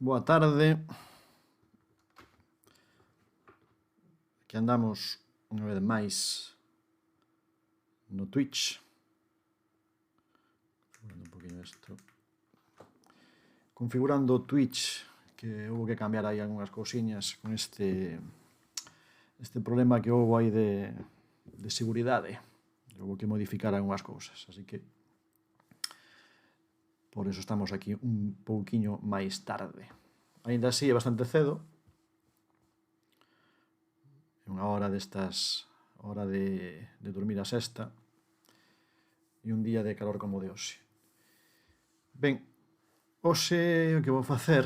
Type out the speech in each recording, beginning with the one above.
Boa tarde. Aquí andamos unha vez máis no Twitch. Un poquinho isto. Configurando o Twitch, que houve que cambiar aí algunhas cousiñas con este problema que houve aí de seguridade. Houve que modificar algunhas cousas, así que por eso estamos aquí un pouquiño máis tarde. Ainda así é bastante cedo. É unha hora destas, hora de dormir a sesta, e un día de calor como o de hoxe. Ben, hoxe o que vou facer,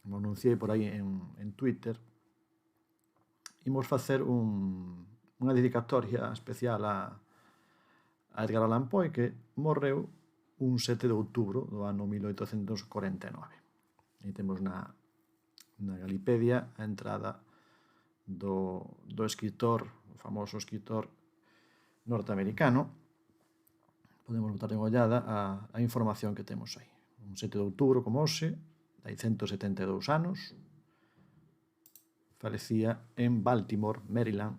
como anunciei por aí en Twitter, imos facer unha dedicatoria especial a Edgar Allan Poe, que morreu un 7 de outubro do ano 1849. E temos na Galipedia a entrada do escritor, o famoso escritor norteamericano. Podemos botar en ollada a información que temos aí. Un 7 de outubro, como hoxe, hai 172 anos, falecía en Baltimore, Maryland,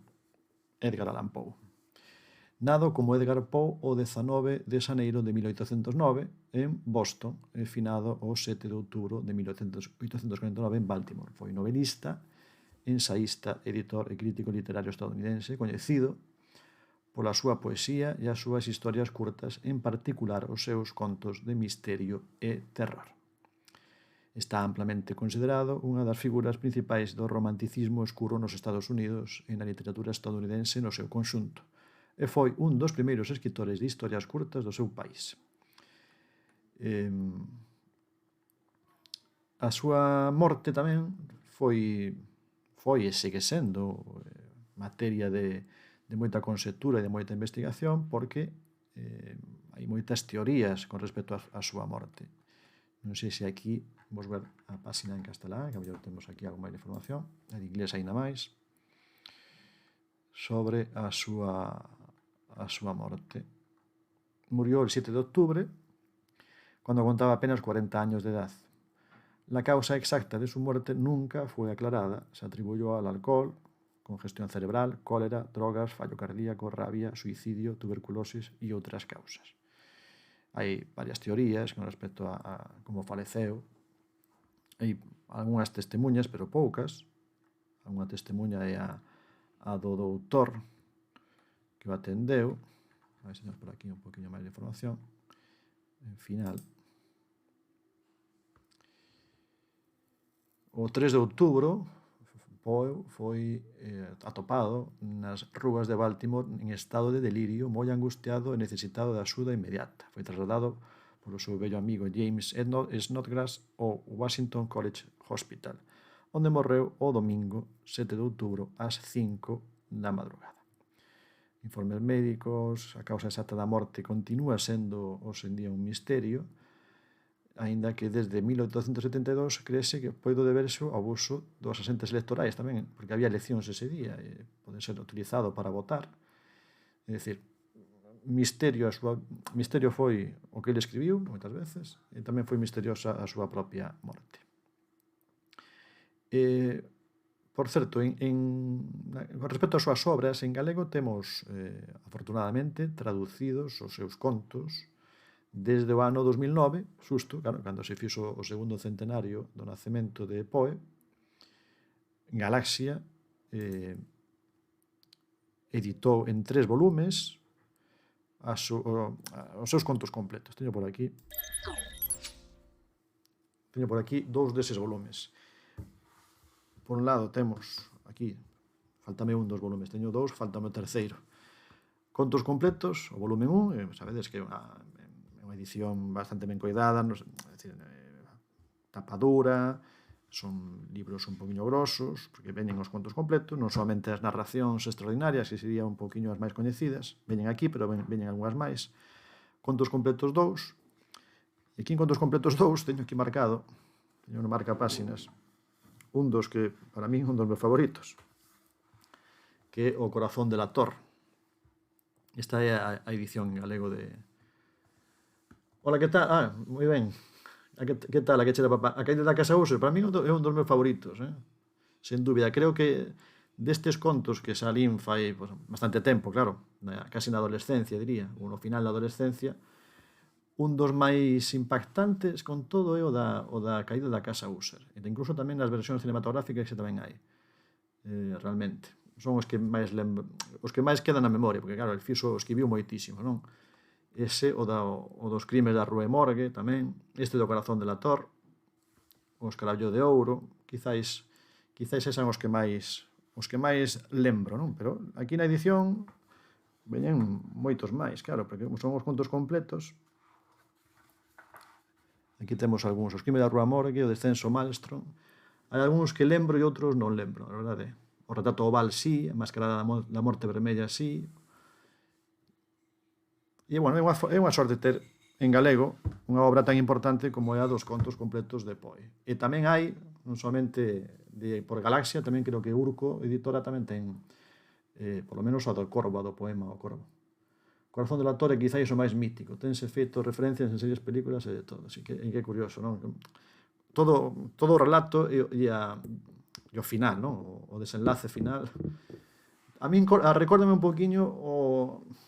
Edgar Allan Poe. Nado como Edgar Poe o 19 de xaneiro de 1809 en Boston, e finado o 7 de outubro de 1849 en Baltimore. Foi novelista, ensaísta, editor e crítico literario estadounidense, coñecido pola súa poesía e as súas historias curtas, en particular os seus contos de misterio e terror. Está amplamente considerado unha das figuras principais do romanticismo escuro nos Estados Unidos e na literatura estadounidense no seu conxunto, e foi un dos primeiros escritores de historias curtas do seu país. A súa morte tamén foi e segue sendo materia de moita conxectura e de moita investigación, porque hai moitas teorías con respecto á súa morte. Non sei se aquí vos ver a página en castelán, que mellor temos aquí algo máis de información, en inglés aínda máis, sobre a súa morte. Murió el 7 de octubre, cuando contaba apenas 40 años de edad. La causa exacta de su muerte nunca fue aclarada. Se atribuyó al alcohol, congestión cerebral, cólera, drogas, fallo cardíaco, rabia, suicidio, tuberculosis y otras causas. Hai varias teorías con respecto a como faleceu. Hai algunhas testemunhas, pero poucas. Algunha testemunha é a do doutor que o atendeu. A ver se temos por aquí un poquinho máis de información. En final, o 3 de outubro, Poe foi atopado nas rúas de Baltimore en estado de delirio, moi angustiado e necesitado de axuda inmediata. Foi trasladado polo seu vello amigo James Snodgrass ao Washington College Hospital, onde morreu o domingo 7 de outubro ás 5 da madrugada. Informes médicos, a causa exacta da morte continúa sendo hoxe en día un misterio, aínda que desde 1872 creese que pode deberse ao abuso dos asentes electorais tamén, porque había eleccións ese día e pode ser utilizado para votar. É dicir, misterio foi o que ele escribiu moitas veces, e tamén foi misteriosa a súa propia morte. Por certo, con respecto ás súas obras, en galego temos, afortunadamente, traducidos os seus contos desde o ano 2009, xusto, claro, cando se fixo o segundo centenario do nacemento de Poe. Galaxia editou en 3 volumes os seus contos completos. Teño por aquí 2 deses volumes. Por un lado temos aquí, faltame un dos volumes, teño 2, faltame o terceiro. Contos completos, o volumen 1, sabedes que é unha edición bastante ben coidada, tapa dura, son libros un poquinho grosos, porque veñen os contos completos, non somente as narracións extraordinarias, que serían un poquinho as máis coñecidas, veñen aquí, pero veñen algunhas máis. Contos completos 2, e aquí en Contos completos 2 teño aquí marcado, teño unha marca páxinas, un dos que, para mí, un dos meus favoritos, que é O corazón del actor. Esta é a edición en galego de... Ola, que tal? Moi ben. Que tal, a que chera papá? A caída da Casa User, para mí é un dos meus favoritos, sen dúbida. Creo que destes contos que salín fai pues, bastante tempo, claro, casi na adolescencia, diría, ou no final da adolescencia, un dos máis impactantes con todo é o da caída da Casa User. E incluso tamén nas versións cinematográficas que tamén hai, realmente. Son os que máis os que máis quedan na memoria, porque claro, el escribiu moitísimo, non? Ese, o dos crimes da Rue Morgue, tamén, este do Corazón de la Tor, o Escarabio de Ouro, quizáis esan os que máis lembro, non? Pero aquí na edición veñen moitos máis, claro, porque son os contos completos. Aquí temos algúns, os crimes da Rúa Morgue, o descenso Maelstrom. Hai algúns que lembro e outros non lembro, a verdade. O retrato oval sí, a mascarada da morte vermella sí. E, bueno, é unha sorte ter en galego unha obra tan importante como é a dos contos completos de Poe. E tamén hai, non somente por Galaxia, tamén creo que Urco, editora, tamén ten, por lo menos a do Corvo, a do poema O Corvo. Corazón de la Torre quizáis o máis mítico, tense feito referencias en series, películas e de todo, así que é curioso, non? Todo o relato e o final, non? O desenlace final. A min recórdame un poquinho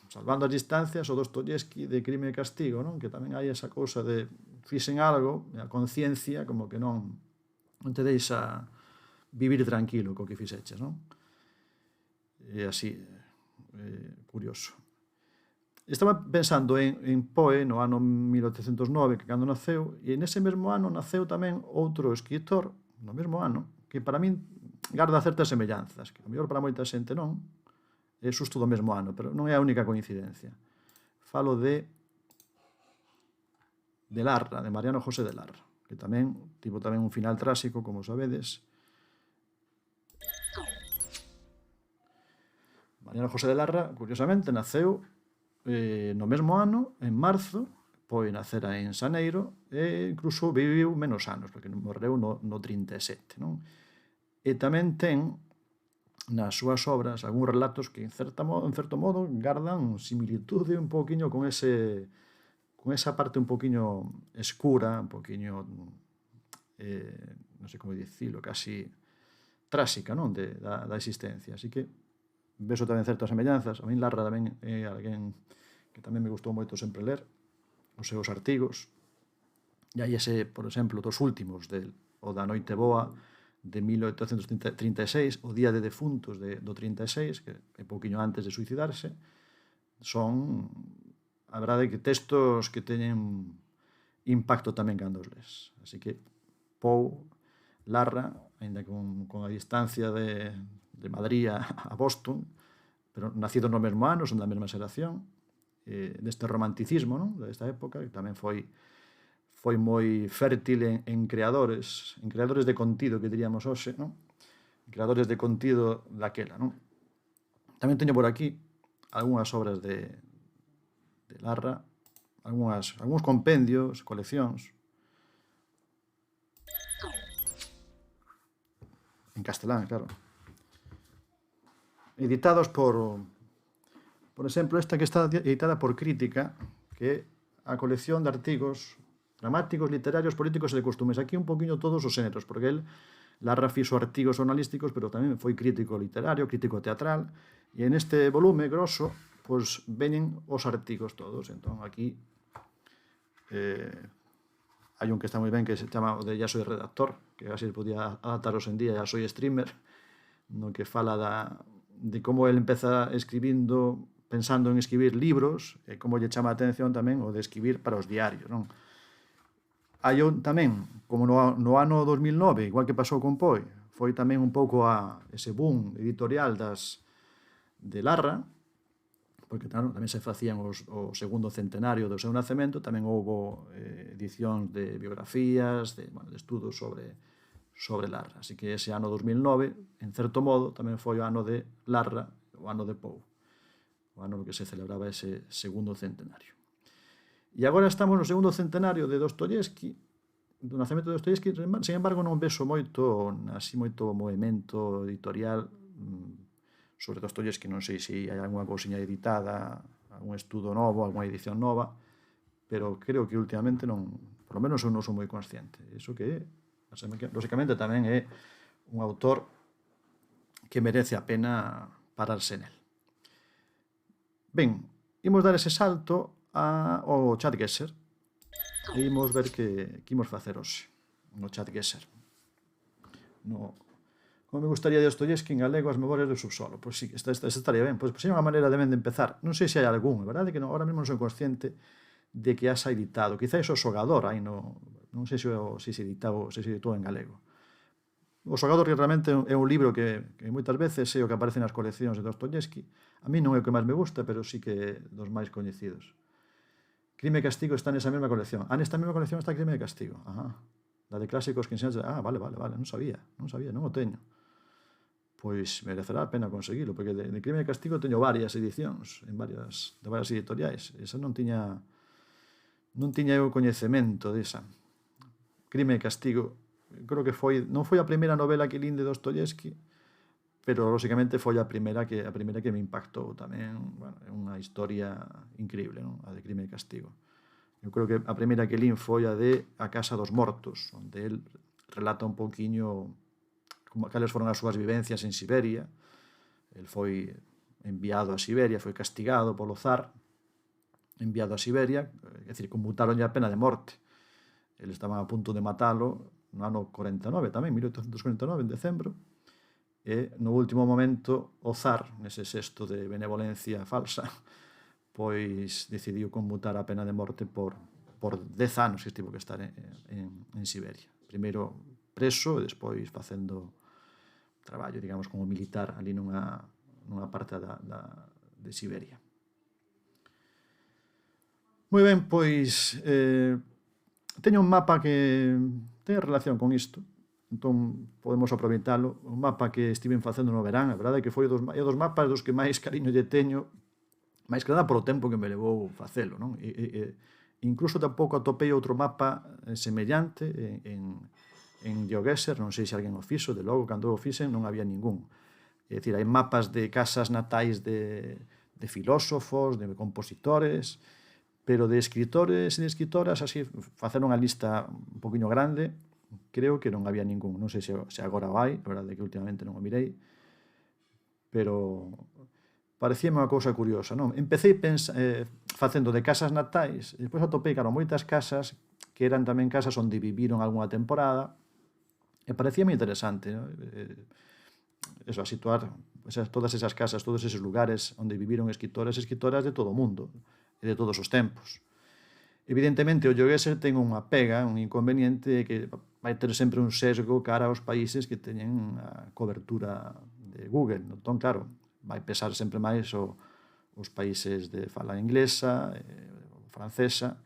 salvando as distancias, o Dostoyevsky de Crime e Castigo, non? Que tamén hai esa cousa de fixen algo, a conciencia como que non te deixa vivir tranquilo co que fixeches, non? E así, curioso. Estaba pensando en Poe no ano 1809, que cando naceu, e nese mesmo ano naceu tamén outro escritor, no mesmo ano, que para min garda certas semellanzas, que a mellor para moita xente non, é xusto do mesmo ano, pero non é a única coincidencia. Falo de Larra, de Mariano José de Larra, que tamén tivo tamén un final tráxico, como sabedes. Mariano José de Larra, curiosamente, naceu no mesmo ano, en marzo. Poe nacera en xaneiro e incluso viviu menos anos, porque morreu no 37, non? E tamén ten nas súas obras algúns relatos que en certo modo gardan similitude un poquinho con esa parte un poquinho escura, un poquinho non sei como dicilo, casi tráxica, non? Da existencia, así que veso tamén certas semellanzas. A min Larra tamén é alguén que tamén me gustou moito sempre ler os seus artigos. E hai ese, por exemplo, dos últimos, o da Noite Boa, de 1836, o Día de Defuntos do 36, que é pouquiño antes de suicidarse. Son, a verdade, que textos que teñen impacto tamén cando os les. Así que Poe, Larra, ainda con a distancia de Madrid a Boston, pero nacidos no mesmo ano, son da mesma xeración, deste romanticismo, non? Desta época, que tamén foi moi fértil en creadores de contido, que diríamos hoxe, non? Creadores de contido daquela, non? Tamén teño por aquí algunhas obras de Larra, algúns compendios, coleccións, en castelán, claro, editados por exemplo, esta que está editada por Crítica, que é a colección de artigos dramáticos, literarios, políticos e de costumes. Aquí un poquinho todos os xéneros, porque el, Larra, fixo artigos jornalísticos, pero tamén foi crítico literario, crítico teatral, e en este volume grosso, pois veñen os artigos todos. Entón, aquí hai un que está moi ben, que se chama o de Ya soy redactor, que así podía adaptaros en día, Ya soy streamer, no que fala de como el empeza escribindo, pensando en escribir libros, e como lle chama a atención tamén o de escribir para os diarios, non? Hai tamén, como no ano 2009, igual que pasou con Poe, foi tamén un pouco ese boom editorial de Larra, porque claro, tamén se facían o segundo centenario do seu nacemento, tamén houbo edicións de biografías, de estudos sobre Larra. Así que ese ano 2009, en certo modo, tamén foi o ano de Larra, o ano de Poe, o ano no que se celebraba ese segundo centenario. E agora estamos no segundo centenario de Dostoyevsky, do nacemento de Dostoyevsky. Sin embargo, non vexo moito movimento editorial sobre Dostoyevsky. Non sei se hai algunha cousiña editada, algún estudo novo, algunha edición nova, pero creo que últimamente non Por lo menos eu non sou moi consciente. Iso que, lógicamente, tamén é un autor que merece a pena pararse nel. Ben, imos dar ese salto ao ChatGuessr e imos ver que imos facer hoxe no ChatGuessr. Como me gustaría de Dostoyevsky en galego as memorias do subsolo. Pois sí, esta estaría ben. Pois é unha maneira tamén de empezar. Non sei se hai algún, é verdade que ahora mesmo non sou consciente de que has editado. Quizás o Xogador, non sei se se editou en galego. O Xogador realmente é un libro que moitas veces é o que aparece nas coleccións de Dostoyevsky. A mí non é o que máis me gusta, pero sí que é dos máis coñecidos. Crime e Castigo está nesa mesma colección. Nesta mesma colección está Crime e Castigo. Da de clásicos que enseñas... vale, non sabía, non o teño. Pois merecerá a pena conseguilo, porque de Crime e Castigo teño varias edicións de varias editoriais. Esa non tiña eu coñecemento desa. Crime e Castigo, creo que non foi a primeira novela que lin de Dostoyevsky, pero lógicamente foi a primeira que me impactou tamén. Bueno, é unha historia increíble, non? A de Crime e Castigo. Eu creo que a primeira que lin foi a de A Casa dos Mortos, onde el relata un pouquiño cales foron as súas vivencias en Siberia. El foi enviado a Siberia, foi castigado polo zar, enviado a Siberia, é dicir, conmutaron a pena de morte. El estaba a punto de matalo no ano 49 tamén, 1849, en decembro, e no último momento o zar, nese xesto de benevolencia falsa, pois decidiu conmutar a pena de morte por 10 anos que estivo que estar en Siberia. Primeiro preso e despois facendo traballo, digamos, como militar ali nunha parte de Siberia. Moi ben, pois teño un mapa que ten relación con isto, entón podemos aproveitalo. Un mapa que estiven facendo no verán, a verdade é que foi dos mapas dos que máis cariño lle teño, máis que nada polo tempo que me levou facelo, non? Incluso tampouco atopei outro mapa semellante en GeoGuessr, non sei se alguén o fixo, de logo, cando o fixen non había ningún. É dicir, hai mapas de casas natais de filósofos, de compositores, pero de escritores e de escritoras, así, facer unha lista un poquinho grande, creo que non había ningún. Non sei se agora o hai, a verdade é que últimamente non o mirei, pero parecíame unha cousa curiosa, non? Empecé facendo de casas natais, e despois atopei, claro, moitas casas que eran tamén casas onde viviron algunha temporada, e parecíame interesante, non? Eso, a situar todas esas casas, todos esos lugares onde viviron escritores e escritoras de todo o mundo e de todos os tempos. Evidentemente, o GeoGuessr ten unha pega, un inconveniente, que vai ter sempre un sesgo cara aos países que teñen a cobertura de Google. Entón, claro, vai pesar sempre máis os países de fala inglesa, francesa,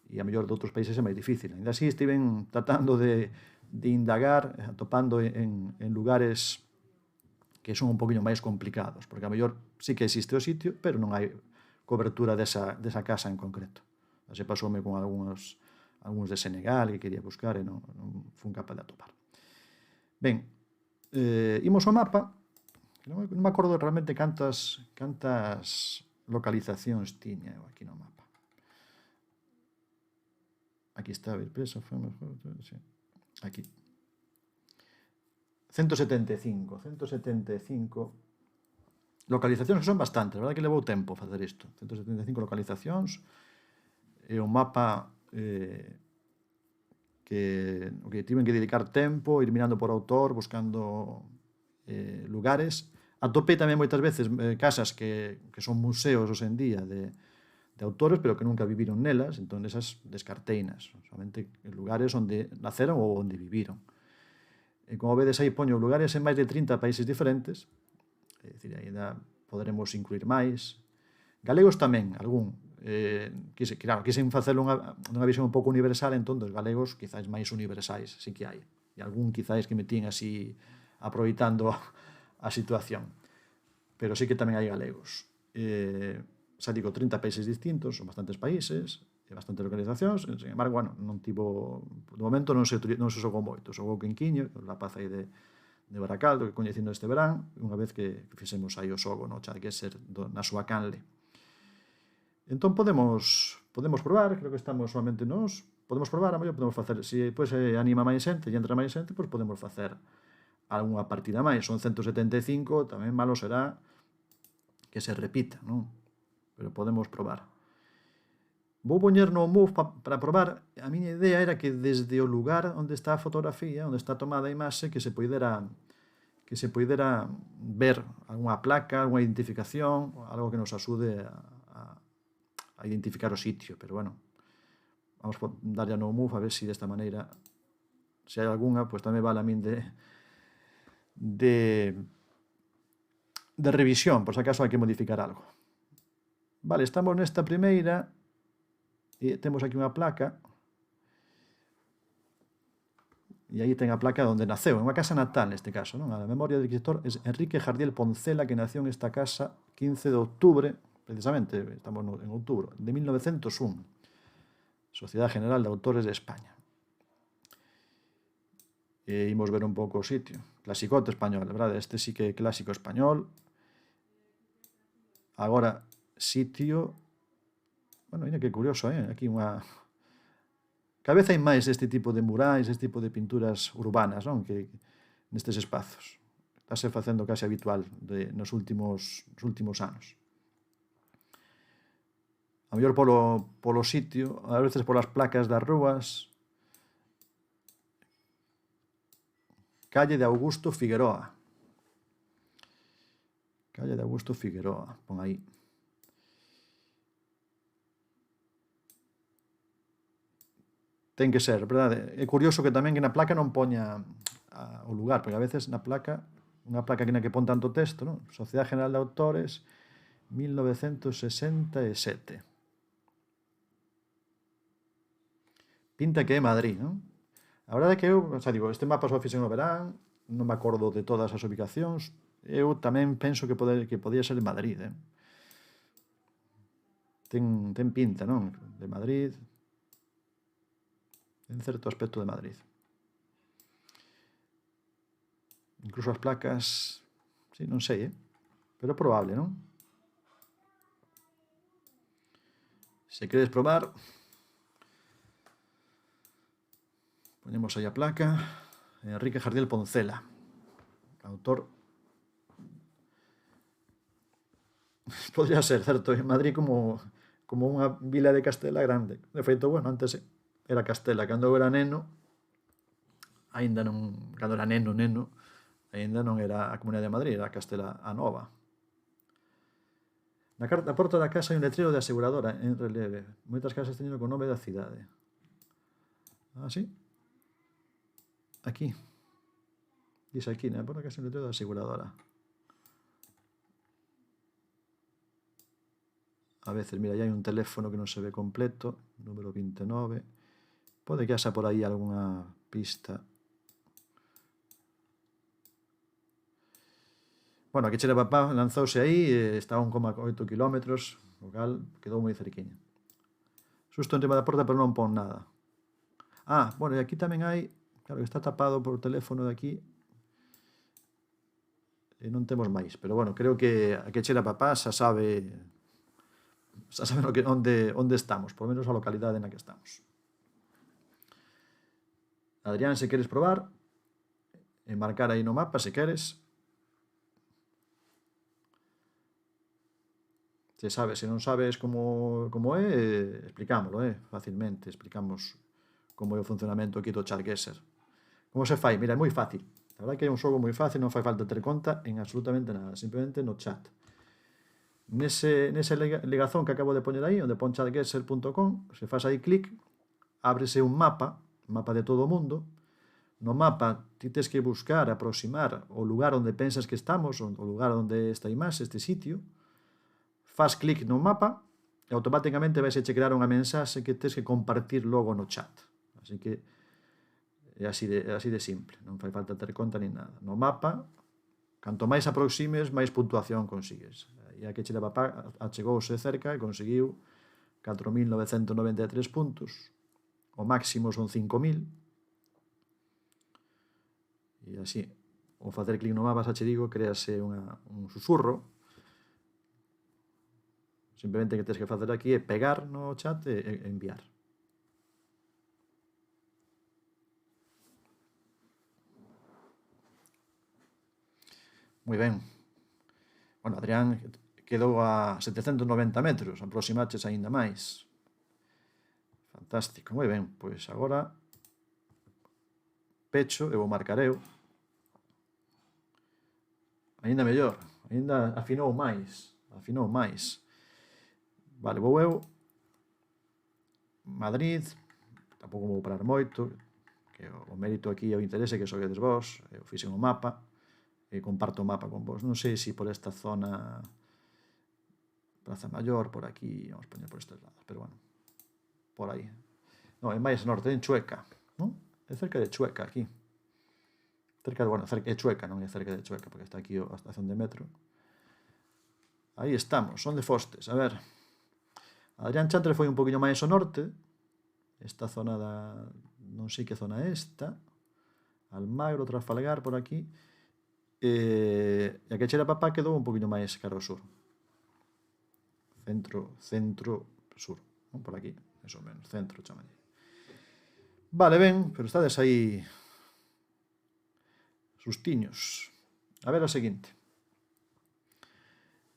e a mellor de outros países é máis difícil. Ainda así, estiven tratando de indagar, atopando en lugares que son un poquinho máis complicados, porque a mellor sí que existe o sitio, pero non hai cobertura desa casa en concreto. Así pasoume con algúns de Senegal que quería buscar e non fun capaz de atopar. Ben, imos ao mapa, non me acordo realmente cantas localizacións tiña eu aquí no mapa. Aquí está, a ver, preso, aquí. 175 localizacións, que son bastantes, a verdade que levou tempo facer isto. 175 localizacións, é un mapa que tiven que dedicar tempo, ir mirando por autor, buscando lugares. Atopei tamén moitas veces casas que son museos hoxe en día de autores, pero que nunca viviron nelas, entón esas descarteinas, solamente lugares onde naceron ou onde viviron. E como vedes aí poño lugares en máis de 30 países diferentes, é dicir, ainda poderemos incluir máis. Galegos tamén, algún. Quixen facelo nunha visión un pouco universal, entón dos galegos quizáis máis universais, sí que hai. E algún quizáis que metín así aproveitando a situación. Pero sí que tamén hai galegos. Xa digo, 30 países distintos, son bastantes países, e bastantes localizacións, sen embargo, bueno, non tivo, de momento non se xogou moito, xogou Quinquiño, o rapaz aí de Baracaldo, que coñecindo este verán, unha vez que fixemos aí o xogo no ChatGuessr na súa canle. Entón podemos probar, creo que estamos solamente nós, podemos probar, a mellor podemos facer, se depois anima máis xente e entra máis xente, pois podemos facer algunha partida máis. Son 175, tamén malo será que se repita, non? Pero podemos probar. Vou poñer no Move para probar. A miña idea era que desde o lugar onde está a fotografía, onde está tomada a imaxe, que se poidera ver algunha placa, algunha identificación, algo que nos axude a identificar o sitio. Pero bueno, vamos a darlle no Move a ver se desta maneira, se hai algunha, pois tamén vale a min de revisión, por se acaso hai que modificar algo. Vale, estamos nesta primeira e temos aquí unha placa e aí ten a placa onde naceu, é unha casa natal neste caso, non? A memoria do escritor é Enrique Jardiel Poncela, que nació en esta casa 15 de outubro, precisamente, estamos en outubro, de 1901, Sociedade General de Autores de España. E imos ver un pouco o sitio. Clasicote español, verdade? Este sí que é clásico español. Agora, sitio... Bueno, mira que curioso, aquí unha... Cada vez hai máis este tipo de murais, este tipo de pinturas urbanas, non? Que nestes espazos. Estase facendo case habitual nos últimos anos. A mellor polo sitio, a veces polas placas das rúas. Calle de Augusto Figueroa. Calle de Augusto Figueroa, pon aí. Ten que ser, verdade? É curioso que tamén que na placa non poña o lugar, porque a veces na placa, unha placa que na que pon tanto texto, non? Sociedade General de Autores, 1967. Pinta que é Madrid, non? A verdade é que eu, xa digo, este mapa só fixen no verán, non me acordo de todas as ubicacións, eu tamén penso que podía ser de Madrid, Ten pinta, non? De Madrid... en certo aspecto de Madrid. Incluso as placas, sí, non sei, pero é probable, non? Se queres probar, ponemos aí a placa, Enrique Jardiel Poncela, autor. Podría ser, certo, en Madrid como unha vila de Castela grande. De feito, bueno, antes era Castela, cando eu era neno, aínda non, cando era neno, aínda non era a Comunidade de Madrid, era Castela a Nova. Na porta da casa hai un letrero de aseguradora en relieve. Moitas casas teñen o nome da cidade. Ah, sí? Aquí. Dice aquí, na porta da casa hai un letrero de aseguradora. A veces, mira, aí hai un teléfono que non se ve completo, número 29. Pode que haxa por aí algunha pista. Bueno, aquí Chera Papá lanzouse aí, está a 1,8 kilómetros, o cal quedou moi cerquiña. Xusto en riba da porta, pero non pon nada. Ah, bueno, e aquí tamén hai, claro, está tapado por o teléfono de aquí, e non temos máis, pero bueno, creo que a que Chera Papá xa sabe onde estamos, por menos a localidade na que estamos. Adrián, se queres probar, marcar aí no mapa, se queres. Se sabes, se non sabes como é, explicámoslo, facilmente, explicamos como é o funcionamento aquí do ChatGuessr. Como se fai? Mira, é moi fácil. A verdade que é un xogo moi fácil, non fai falta ter conta en absolutamente nada, simplemente no chat. Nese ligazón que acabo de poñer aí, onde pon chatguessr.com, se faz aí clic, ábrese un mapa de todo o mundo. No mapa ti tes que buscar, aproximar o lugar onde pensas que estamos, o lugar onde está a imaxe, este sitio. Faz clic no mapa e automáticamente vais a crear unha mensaxe que tes que compartir logo no chat. Así que é así de simple, non fai falta ter conta ni nada. No mapa, canto máis aproximes, máis puntuación consigues. E a que Chera Papá achegouse cerca e conseguiu 4.993 puntos. O máximo son 5.000. E así, ao facer clic no mapa, xa che digo, créase un susurro. Simplemente que tens que facer aquí é pegar no chat e enviar. moi ben. Bueno, Adrián quedou a 790 metros, aproximaches aínda máis. Fantástico, moi ben. Pois agora pecho e vou marcar eu. Aínda mellor, aínda afinou máis. Vale, vou eu. Madrid, tampouco vou parar moito, que o mérito aquí e o interese que soguedes vos. Eu fixen o mapa e comparto o mapa con vos. Non sei se por esta zona Praza Mayor, por aquí, vamos poñer por estes lados, pero bueno, por aí. Non, é máis norte, en Chueca, non? É cerca de Chueca aquí. Cerca de Chueca, non é cerca de Chueca, porque está aquí a estación de metro. Aí estamos, onde fostes? A ver, Adrián Chantre foi un poquinho máis ao norte, esta zona da... non sei que zona é esta, Almagro, Trafalgar, por aquí, e a que chera papá quedou un poquinho máis cara ao sur. Centro-sur, non? Por aquí, eso menos, centro, chamalle. Vale, ben, pero estades aí sustiños. A ver a seguinte.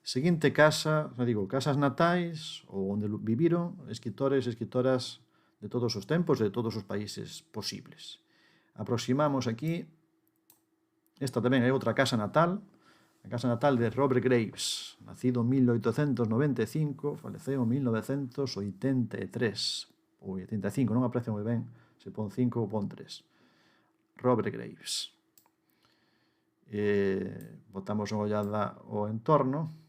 Seguinte casa, digo, casas natais ou onde viviron escritores e escritoras de todos os tempos e de todos os países posibles. Aproximamos aquí, esta tamén é outra casa natal, a casa natal de Robert Graves, nacido en 1895, faleceu en 1983, ou 85, non aprecio moi ben se pon 5 ou pon 3. Robert Graves. Botamos unha ollada ao entorno.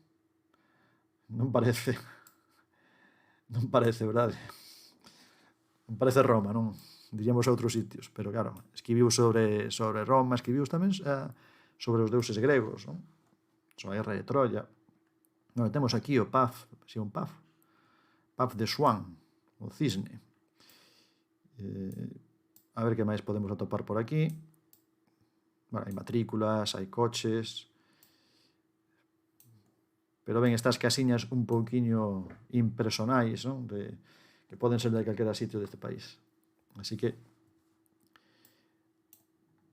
Non parece, verdade? Non parece Roma, non? Diríamos a outros sitios, pero claro, escribiu sobre Roma, escribiu tamén sobre os deuses gregos, non? Sobre a guerra de Troya. Non, temos aquí o Paf, Paf de Swan, o cisne. A ver que máis podemos atopar por aquí. Bueno, hai matrículas, hai coches... Pero ben, estas casiñas un pouquiño impersonais, non? Que poden ser de calquera sitio deste país. Así que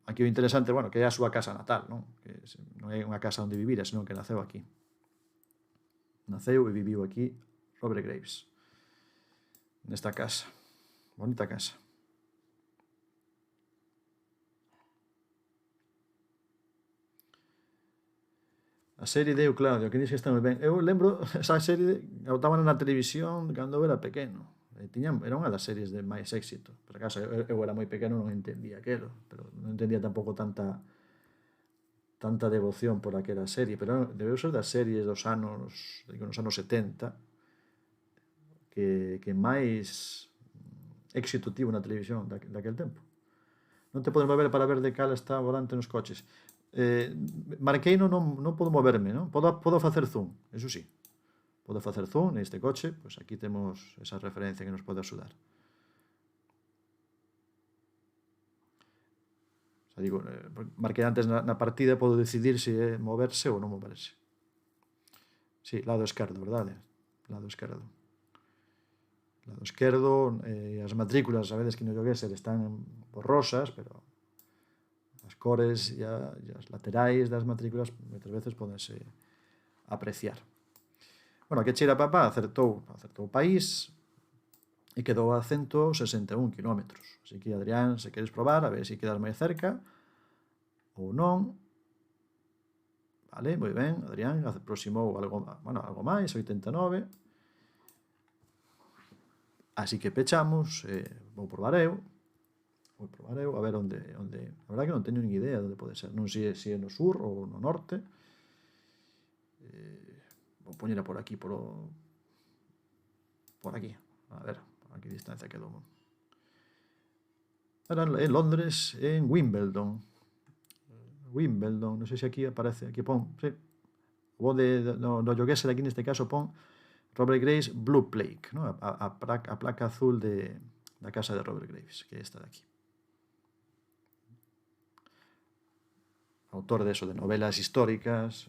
aquí o interesante, bueno, que é a súa casa natal, non? Que non é unha casa onde vivira, senón que naceu aquí. Naceu e viviu aquí Robert Graves. Nesta casa. Bonita casa. A serie de Eucladio, que dices que está moi ben. Eu lembro esa serie, botaban na televisión cando eu era pequeno. Era unha das series de máis éxito. Por acaso, eu era moi pequeno, non entendía aquelo, pero non entendía tampouco tanta devoción por aquela serie, pero debeu ser das series dos anos 70 que máis éxito tivo na televisión daquel tempo. Non te podes mover para ver de cal está o volante nos coches. Marqueino non podo moverme, non? Podo facer zoom, eso sí. Podo facer zoom neste coche, pois aquí temos esa referencia que nos pode axudar. Xa digo, marquei antes na partida, podo decidir se é moverse ou non moverse. Sí, lado esquerdo, verdade? Lado esquerdo. Lado esquerdo, as matrículas, sabedes que no Llogueser están borrosas, pero as cores e as laterais das matrículas moitas veces podense apreciar. Bueno, que cheira papá acertou o país e quedou a 161 kilómetros. Así que, Adrián, se queres probar, a ver se quedas máis cerca ou non. Vale, moi ben, Adrián aproximou algo máis, 89. Así que pechamos, vou probar eu, a ver onde... A verdade que non teño nin idea de onde pode ser. Non sei se é no sur ou no norte. Vou poñera por aquí, por aquí. A ver, a que distancia quedou. Era en Londres, en Wimbledon. Non sei se aquí aparece, aquí pon, sí. O no Llogueser aquí neste caso pon Robert Graves Blue Plaque, ¿no? a placa azul da casa de Robert Graves, que é esta de aquí. Autor de novelas históricas,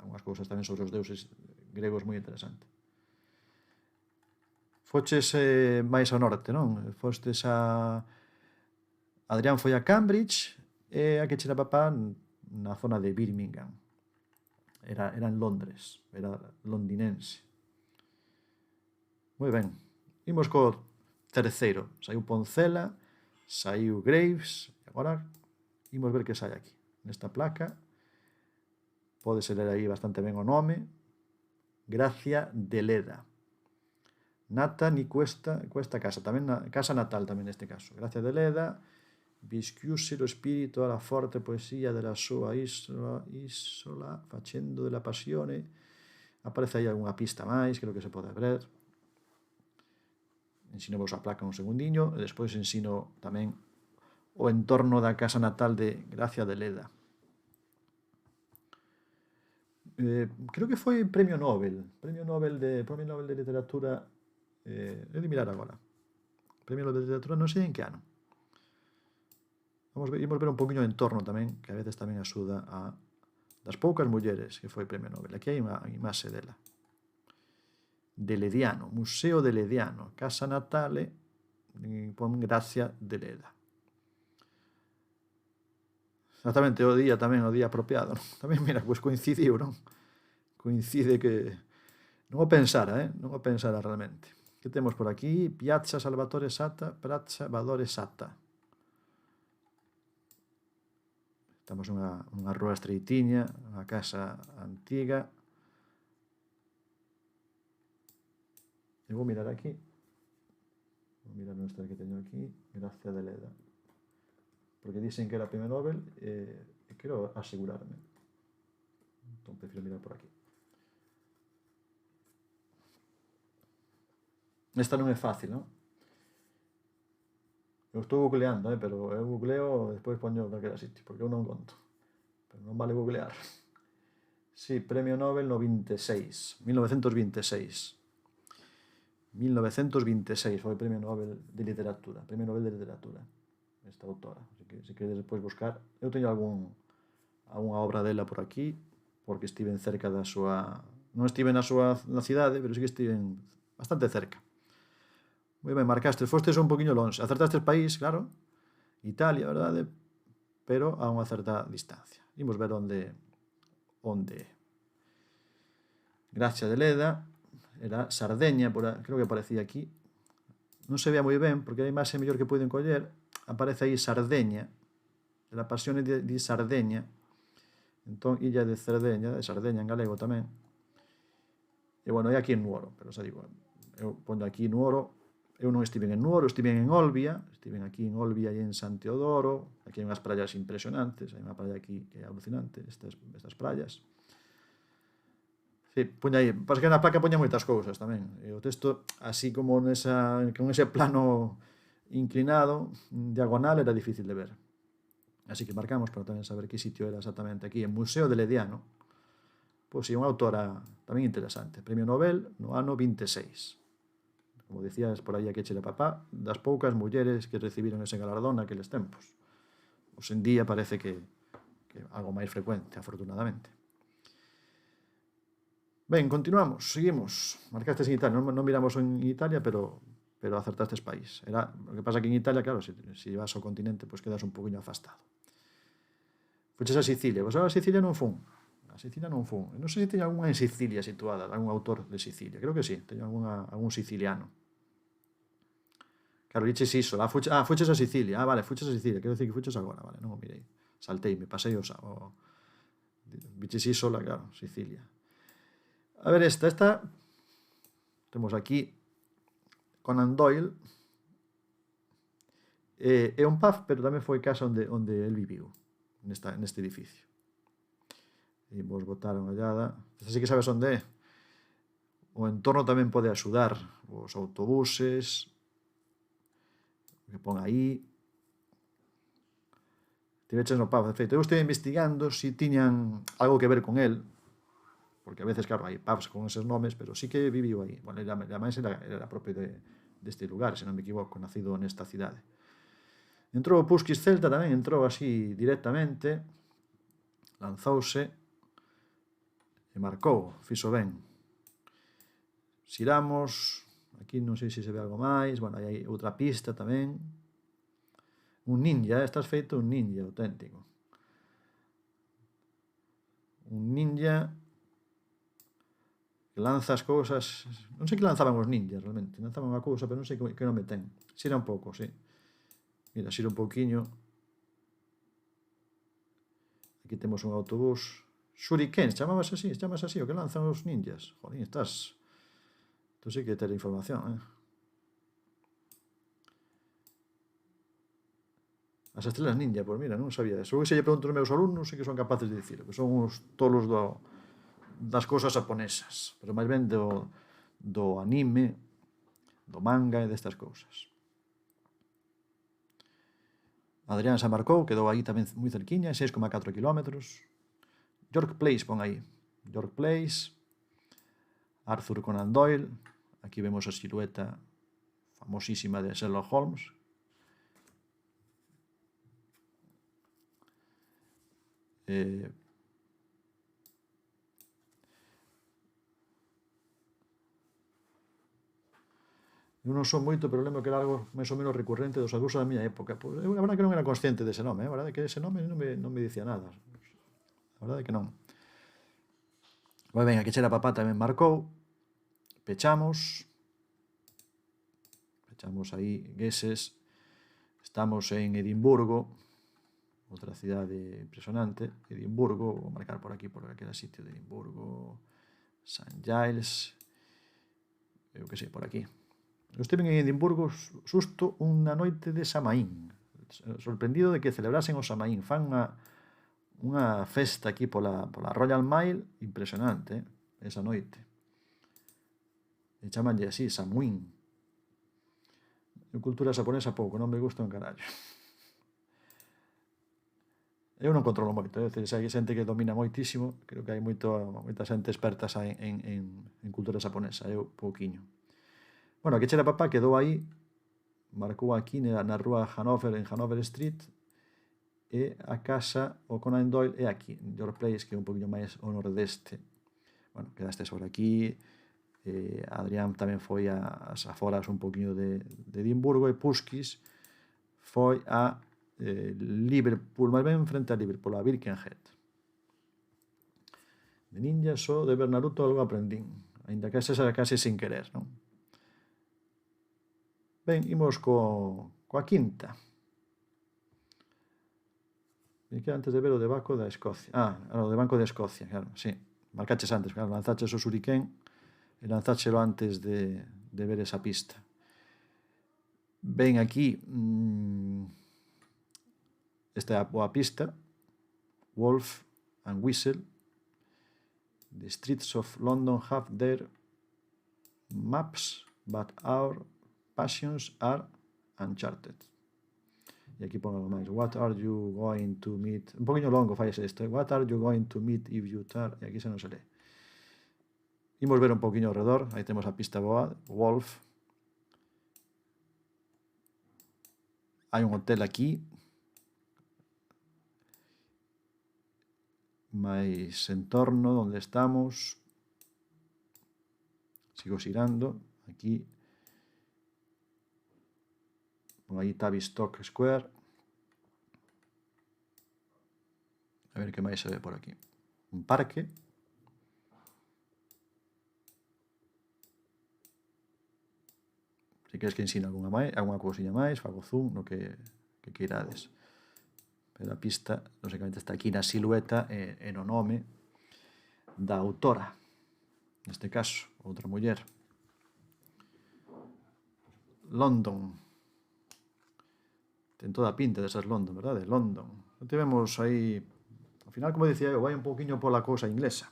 algunhas cousas tamén sobre os deuses gregos moi interesante. Foches máis ao norte, non? Fostes a... Adrián foi a Cambridge e a que chera papá na zona de Birmingham. Era en Londres, era londinense. Moi ben. Imos co terceiro. Saiu Poncela, saiu Graves, e agora imos ver que sai aquí. Nesta placa, pódese ler aí bastante ben o nome, Gracia de Leda. Nata ni cuesta casa, tamén casa natal tamén neste caso. Gracia de Leda, vischiuse lo spirito alla forte poesía della súa isola facendo della pasione. Aparece aí algunha pista máis, creo que se pode ver. Ensino vos a placa un segundiño, e despois ensino tamén o entorno da casa natal de Gracia de Leda. Creo que foi Premio Nobel de Literatura. He de mirar agora. Premio Nobel de Literatura non sei en que ano. Imos ver un poquinho o entorno tamén, que a veces tamén axuda a das poucas mulleres que foi Premio Nobel. Aquí hai unha imaxe dela. De Lediano, Museo de Lediano, Casa Natale, pon Gracia de Leda. Exactamente o día tamén, o día apropiado, non? Tamén, mira, pois coincidiu, non? Coincide que... Non o pensara, non o pensara realmente. Que temos por aquí? Piazza Salvatore Sata, Piazza Vadore Sata. Estamos nunha rúa estreitiña, unha casa antiga. E vou mirar aquí. Vou mirar nuestra que teño aquí, Gracia de Leda. Porque dicen que era Premio Nobel e quero asegurarme. Entón, prefiro mirar por aquí. Esta non é fácil, non? Eu estou googleando, pero eu googleo e despois poño calquera sitio, porque eu non conto. Pero non vale googlear. Sí, Premio Nobel no 26, 1926. 1926 foi o Premio Nobel de Literatura. Premio Nobel de Literatura. Esta autora. Así que, se queredes despois buscar, eu teño algunha obra dela por aquí, porque estive cerca da súa... Non estive na cidade, pero sí que estive bastante cerca. Moi ben, marcastes, fostes un poquinho longe. Acertastes país, claro, Italia, verdade? Pero a unha certa distancia. Imos ver onde Gracia de Leda era Sardeña, creo que aparecía aquí. Non se vea moi ben, porque a imaxe mellor que poden coller, aparece aí Sardeña, de la pasione di Sardeña. Entón, illa de Cerdeña, de Sardeña en galego tamén. E, bueno, é aquí en Nuoro, pero xa digo, eu pondo aquí Nuoro. Eu non estive en Nuoro, estive en Olbia, estive aquí en Olbia e en San Teodoro. Aquí hai unhas praias impresionantes, hai unha praia aquí que é alucinante, estas praias. Sí, poña aí, pasa que na placa poña moitas cousas tamén. E o texto, así como con ese plano inclinado, diagonal, era difícil de ver. Así que marcamos para tamén saber que sitio era exactamente aquí, en Museo de Lediano. Pois sí, unha autora tamén interesante. Premio Nobel no ano 26. Como decías por aí a que chele papá, das poucas mulleres que recibiron ese galardón naqueles tempos. Hoxe en día parece que algo máis frecuente, afortunadamente. Ben, continuamos, seguimos. Marcastes en Italia, non miramos en Italia, pero acertastes país. O que pasa que en Italia, claro, se vas ao continente, pois quedas un poquinho afastado. Fuches a Sicilia, pois a Sicilia non fun. Non sei se teño algunha en Sicilia situada, algún autor de Sicilia. Creo que sí, teño algún siciliano. Claro, diches iso. Fuches a Sicilia. Vale, fuches a Sicilia. Quero dicir que fuches agora, vale, non o mirei. Saltei, me pasei Viches iso, claro, Sicilia. A ver, esta temos aquí Conan Doyle. É un pub, pero tamén foi casa onde el viviu, neste edificio. E vos botar unha ollada. Así que sabes onde é. O entorno tamén pode axudar. Os autobuses... que pon aí. Tiveches no pub, de feito. Eu estive investigando se tiñan algo que ver con el, porque a veces, claro, hai pubs con eses nomes, pero sí que viviu aí. Bueno, ademais era propio deste lugar, se non me equivoco, nacido nesta cidade. Entrou o Puskis Celta tamén, entrou así directamente, lanzouse e marcou, fixo ben. Xiramos... Aquí non sei se ve algo máis. Bueno, hai outra pista tamén. Un ninja, estás feito un ninja auténtico. ninja que lanza as cousas... Non sei que lanzaban os ninjas, realmente. Lanzaban unha cousa, pero non sei que nome ten. Xira un pouco, sí. Mira, xira un pouquiño. Aquí temos un autobús. Shuriken, chamabas así, chamas así, o que lanzan os ninjas. Jolín, estás... Tú sí que ter información, As estrelas ninja, pois mira, non sabía eso. Se lle pregunto aos meus alumnos, sei que son capaces de dicir, que son os tolos das cousas japonesas, pero máis ben do anime, do manga e destas cousas. Adrián se marcou, quedou aí tamén moi cerquiña, 6,4 kilómetros. York Place, pon aí. York Place, Arthur Conan Doyle, aquí vemos a silueta famosísima de Sherlock Holmes. Eu non son moito, pero lembro que era algo máis ou menos recurrente dos abusos da miña época. Pois, eu a verdade que non era consciente dese nome, a verdade que ese nome non me dicía nada. A verdade que non. Moi ben, a quechera papá tamén marcou. Pechamos aí Gueses. Estamos en Edimburgo, outra cidade impresionante. Edimburgo, vou marcar por aquí, por aquele sitio de Edimburgo, St. Giles, eu que sei, por aquí. Eu estive en Edimburgo xusto unha noite de Samaín, sorprendido de que celebrasen o Samaín. Fan unha festa aquí pola Royal Mile impresionante, esa noite. E chamanlle así, Samhain. Eu cultura japonesa pouco, non me gusta un carallo. Eu non controlo moito, se hai xente que domina moitísimo, creo que hai moita xente experta en cultura japonesa, eu pouquiño. Bueno, a quechera papá quedou aí, marcou aquí na rúa Hanover, en Hanover Street, e a casa, o Conan Doyle, é aquí, en York Place, que é un poquinho máis ao nordeste. Bueno, quedaste sobre aquí, Adrián tamén foi ás aforas un poquinho de Edimburgo, e Puskis foi a Liverpool, máis ben frente a Liverpool, a Birkenhead. De ninja só de ver Naruto algo aprendín, ainda que esa case sin querer, non? Ben, imos coa quinta. Me queda antes de ver o de Banco da Escocia. O de Banco de Escocia, claro, sí. Marcaches antes, claro, lanzaches o Shuriken e lanzáchelo antes de ver esa pista. Ben, aquí... esta é a boa pista. Wolf and Whistle. The streets of London have their maps, but our passions are uncharted. E aquí pongo algo máis. What are you going to meet? Un poquinho longo fai isto. What are you going to meet if you turn? E aquí se non se lee. Imos ver un poquinho ao redor. Aí temos a pista boa. Wolf. Hai un hotel aquí. Mais en torno onde estamos, sigo xirando aquí, aí Tavistock Square, a ver que máis se ve por aquí, un parque, se queres que ensine alguna cousiña máis, fago zoom no que queirades. Pero a pista, lógicamente, está aquí na silueta e no nome da autora, neste caso, outra muller. London. Ten toda a pinta de ser London, verdade? London. Tivemos aí, ao final, como dicía eu, vai un pouquiño pola cousa inglesa.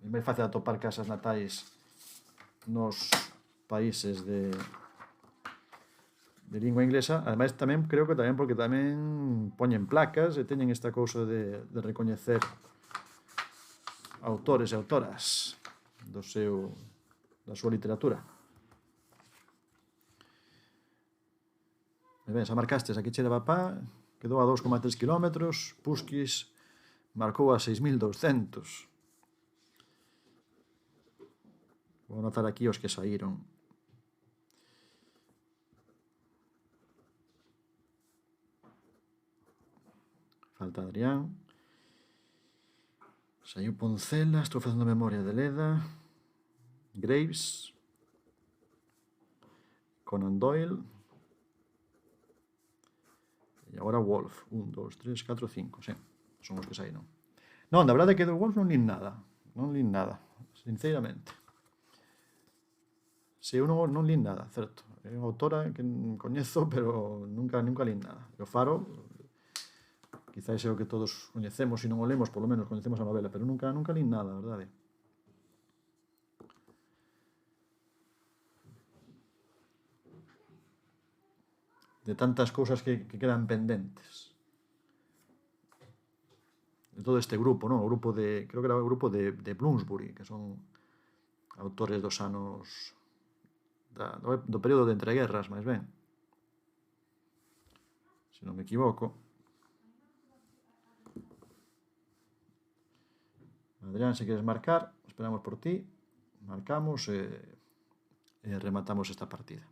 É máis fácil atopar casas natais nos países de lingua inglesa, ademais tamén creo que tamén porque tamén poñen placas e teñen esta cousa de recoñecer autores e autoras da súa literatura. E ben, xa marcastes aquí chera papá, quedou a 2,3 kilómetros, Puskis marcou a 6.200. Vou anotar aquí os que saíron. Falta Adrián. Saiu Poncela, estou facendo memoria de Leda. Graves. Conan Doyle. E agora Wolf. 1, 2, 3, 4, 5. Sí, son os que saíron. Non, da verdade é que do Wolf non lin nada. Non lin nada, sinceramente. Se eu non lin nada, certo. É unha autora que coñezo, pero nunca lin nada. E o Faro, quizás é o que todos coñecemos, se non o lemos, polo menos coñecemos a novela, pero nunca lin nada, a verdade. De tantas cousas que quedan pendentes. De todo este grupo, non? O grupo de, creo que era o grupo de Bloomsbury, que son autores dos anos do período de entreguerras, máis ben. Se non me equivoco. Adrián, se queres marcar, esperamos por ti. Marcamos e rematamos esta partida.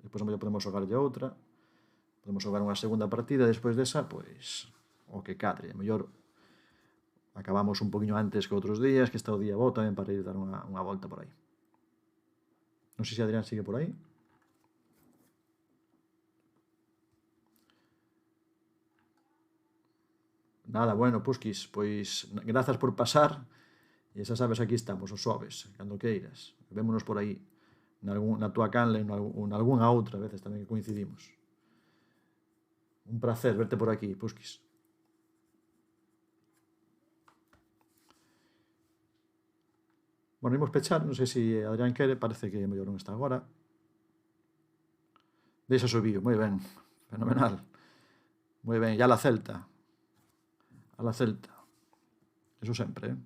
Despois podemos xogarlle outra. Podemos xogar unha segunda partida, despois desa, pois, o que cadre. Mellor acabamos un poquinho antes que outros días, que está o día bo tamén para ir dar unha volta por aí. Non sei se Adrián sigue por aí. Nada, bueno, Pusquis, pois grazas por pasar e xa sabes, aquí estamos, os xoves, cando queiras. Vémonos por aí na túa canle ou nalgúnha outra veces tamén que coincidimos. Un placer verte por aquí, Pusquis. Bueno, imos pechar, non sei se Adrián quere, parece que mellor non está agora. Deixa subiu, moi ben, fenomenal. Moi ben, e a la Celta. A la Celta. Eso sempre,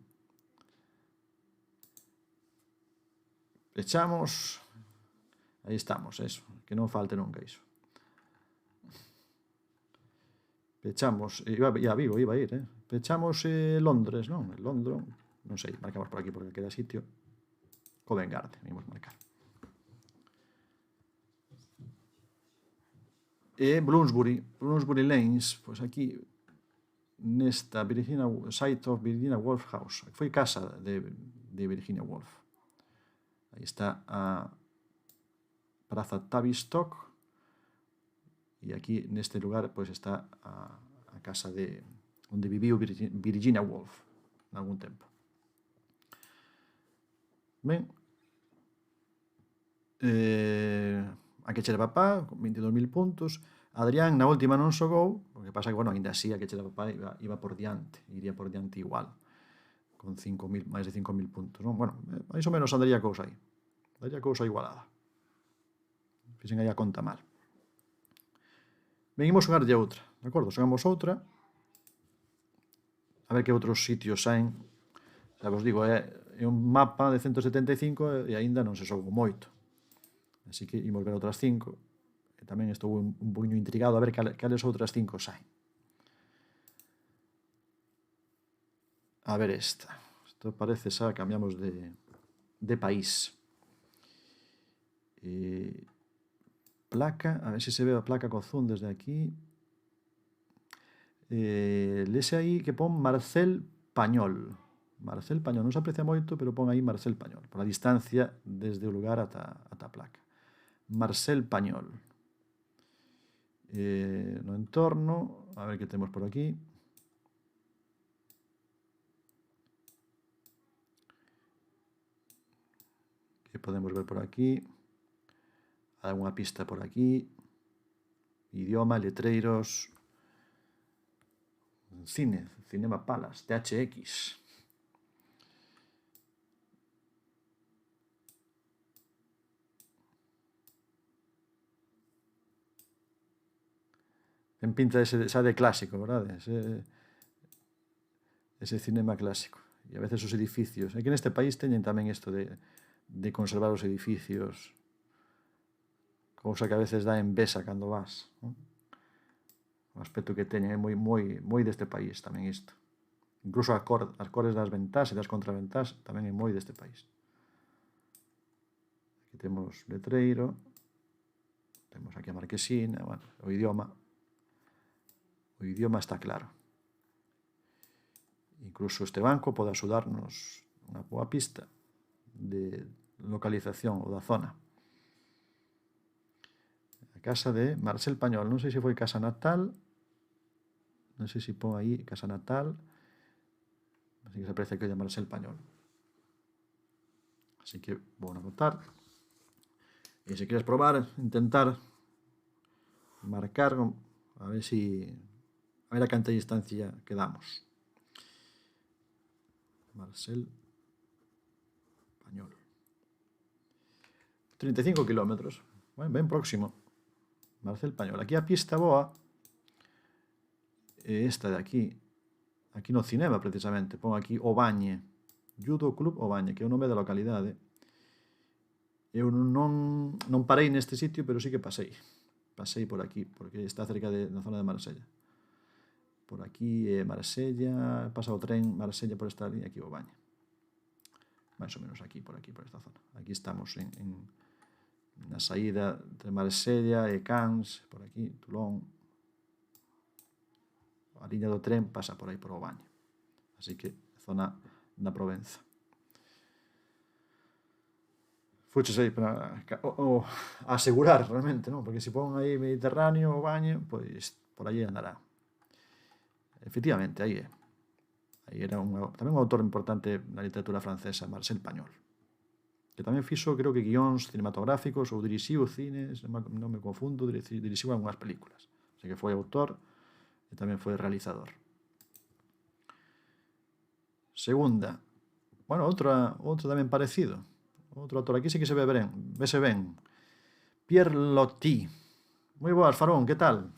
Pechamos. Aí estamos, eso. Que non falte nunca iso. Pechamos, iba a Vigo, iba a ir, Pechamos Londres, non? Londres, non sei, marcamos por aquí porque queda sitio. Covent Garden, imos marcar. E Bloomsbury Lanes, pois aquí nesta site of Virginia Woolf House. Foi casa de Virginia Woolf. Aí está a Praza Tavistock e aquí neste lugar pois está a casa de onde viviu Virginia Woolf en algún tempo. Ben, a que chera papá con 22.000 puntos. Adrián na última non xogou, porque pasa que, bueno, ainda así a que chera papá iba por diante, iría por diante igual, con máis de 5.000 puntos, non? Bueno, máis ou menos andaría cousa aí. Daría cousa igualada. Fixen aí a conta mal. Ben, imos xogarlle outra, de acordo? Xogamos outra. A ver que outros sitios saen. Xa vos digo, é un mapa de 175 e aínda non se xogou moito. Así que imos ver outras 5. E tamén estou un poquinho intrigado a ver cales outras 5 saen. A ver esta. Isto parece xa cambiamos de país. Placa, a ver se se ve a placa co zoom desde aquí. Lese aí que pon Marcel Pañol. Marcel Pañol, non se aprecia moito, pero pon aí Marcel Pañol, por a distancia desde o lugar ata a placa. Marcel Pañol. No entorno, a ver que temos por aquí. Que podemos ver por aquí. Alguna pista por aquí. Idioma, letreiros. Cinema Palace, THX. Ten pinta xa de clásico, verdade? Ese cinema clásico. E a veces os edificios. É que neste país teñen tamén isto de conservar os edificios, cousa que a veces dá envexa cando vas, non? O aspecto que teñen é moi deste país tamén isto. Incluso as cores das ventás e das contraventás tamén é moi deste país. Aquí temos letreiro, temos aquí a marquesina, bueno, o idioma está claro. Incluso este banco pode axudarnos unha boa pista de localización ou da zona. A casa de Marcel Pañol, non sei se foi casa natal, non sei se pon aí casa natal, así que se parece que é de Marcel Pañol. Así que vou anotar. E se queres probar, intentar marcar, a ver a canta de distancia que damos. Marcel Pañol. 35 kilómetros. Ben próximo. Marcel Pañol. Aquí a pista boa é esta de aquí. Aquí no cinema, precisamente. Pon aquí Obañe. Judo Club Obañe, que é o nome da localidade. Eu non parei neste sitio, pero sí que pasei. Pasei por aquí, porque está cerca da zona de Marsella. Por aquí Marsella, pasa o tren Marsella por esta línea, aquí Obañe. Mais ou menos aquí, por esta zona. Aquí estamos na saída de Marsella e Cans, por aquí, Toulon. A liña do tren pasa por aí, por Obañe. Así que, zona da Provenza. Fuches aí para asegurar, realmente, non? Porque se pon aí Mediterráneo, Obañe, pois por aí andará. Efectivamente, aí é. Aí era tamén un autor importante na literatura francesa, Marcel Pañol, que tamén fixo, creo que, guións cinematográficos ou dirixiu cines, non me confundo, dirixiu algunhas películas. O sea que foi autor e tamén foi realizador. Segunda, bueno, outro tamén parecido. Outro autor, aquí sí que se vese ben. Pierre Loti. Moi boas, Farón, que tal?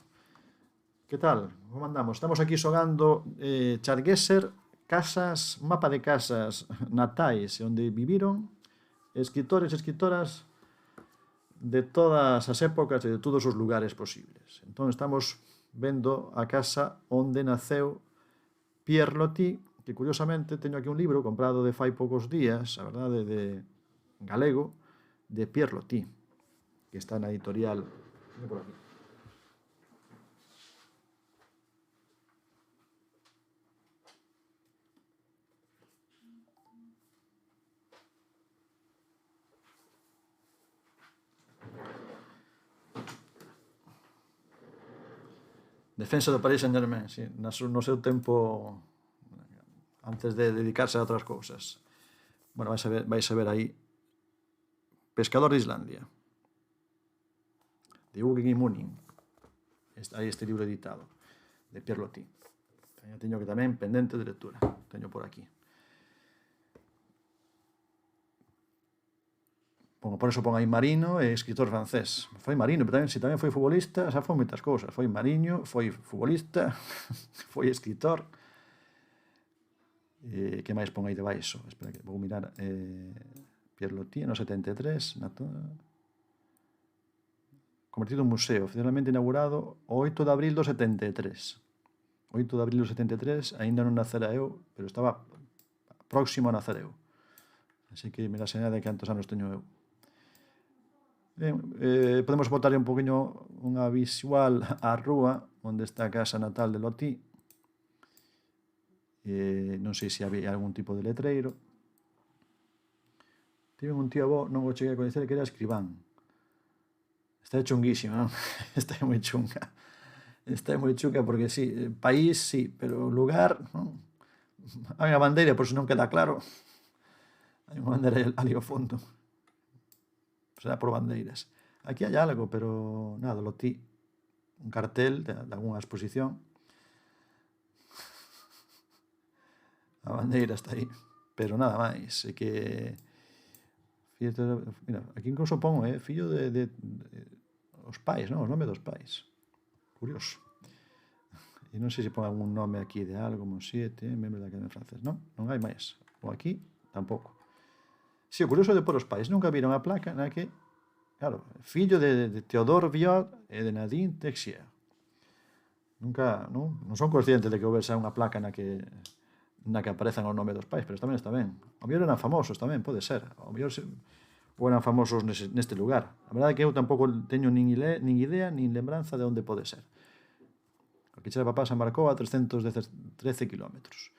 Que tal? Como andamos? Estamos aquí xogando Chargueser, casas, mapa de casas natais onde viviron escritores e escritoras de todas as épocas e de todos os lugares posibles. Entón estamos vendo a casa onde naceu Pierre Loti, que curiosamente teño aquí un libro comprado de fai poucos días, a verdade, de galego, de Pierre Loti, que está na editorial por aquí. Defensa do Paris Saint-Germain, sí, no seu tempo, antes de dedicarse a outras cousas. Bueno, vais a ver aí Pescador de Islandia, de Hugo Munin. Hai este libro editado, de Pierre Loti. Teño que tamén pendente de lectura. Teño por aquí. Por eso pon aí Marino e escritor francés. Foi Marino, pero tamén foi futbolista, xa foi moitas cousas. Foi Mariño, foi futbolista, foi escritor. Que máis pon aí debaixo? Espera que vou mirar. Pierre Loti, no 73, convertido en museo, oficialmente inaugurado o 8 de abril do 73. 8 de abril do 73, aínda non nacera eu, pero estaba próximo a nacer eu. Así que me la señal de cantos anos teño eu. Podemos botar un poquinho unha visual á rúa onde está a casa natal de Loti. Non sei se había algún tipo de letreiro. Tive un tío avó, non o cheguei a coñecer, que era escribán. Está chunguísima, non? Está moi chunga. Está moi chunga porque, sí, país, sí, pero lugar, non? Hai unha bandeira, por se non queda claro. Hai unha bandeira ali ao fondo. Será por bandeiras. Aquí hai algo, pero nada, Loti. Un cartel de algunha exposición. A bandeira está aí. Pero nada máis. É que... Mira, aquí incluso pon, fillo de os pais, non? Os nomes dos pais. Curioso. E non sei se pon algún nome aquí de algo, Monsieur, membro da Academia Francesa. Non hai máis. O aquí, tampouco. Si, o curioso de por os pais. Nunca viron a placa na que, claro, fillo de Theodore Viot e de Nadine Texier. Nunca, non son conscientes de que houbese unha placa na que aparezan o nome dos pais, pero tamén está ben. O mellor eran famosos tamén, pode ser. O mellor eran famosos neste lugar. A verdade é que eu tampouco teño nin idea, nin lembranza de onde pode ser. O que xa de papá se embarcou a 313 kilómetros.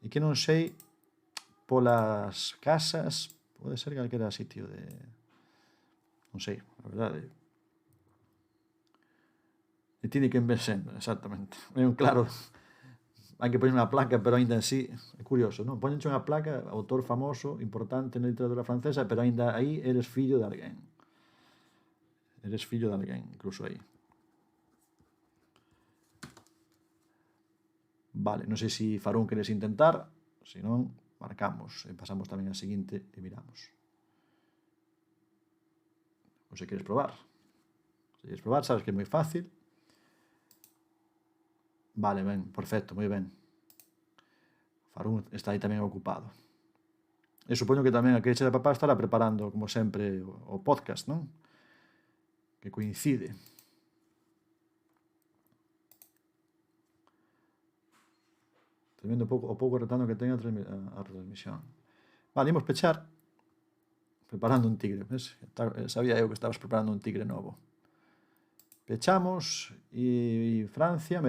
E que non sei polas casas, pode ser calquera sitio de... Non sei, a verdade. E tiene que ir sendo, exactamente. É un claro, hai que poñer unha placa, pero aínda así, é curioso, non? Poñenche unha placa, autor famoso, importante na literatura francesa, pero aínda aí eres fillo de alguén. Eres fillo de alguén, incluso aí. Vale, non sei se Farún queres intentar, se non, marcamos e pasamos tamén a seguinte e miramos. Ou se queres probar. Se queres probar, sabes que é moi fácil. Vale, ben, perfecto, moi ben. Farún está aí tamén ocupado. E supoño que tamén a Quereche de Papá estará preparando, como sempre, o podcast, non? Que coincide. Tremendo o pouco retano que ten a transmisión. Vale, imos pechar preparando un tigre. ¿Ves? Sabía eu que estabas preparando un tigre novo. Pechamos e Francia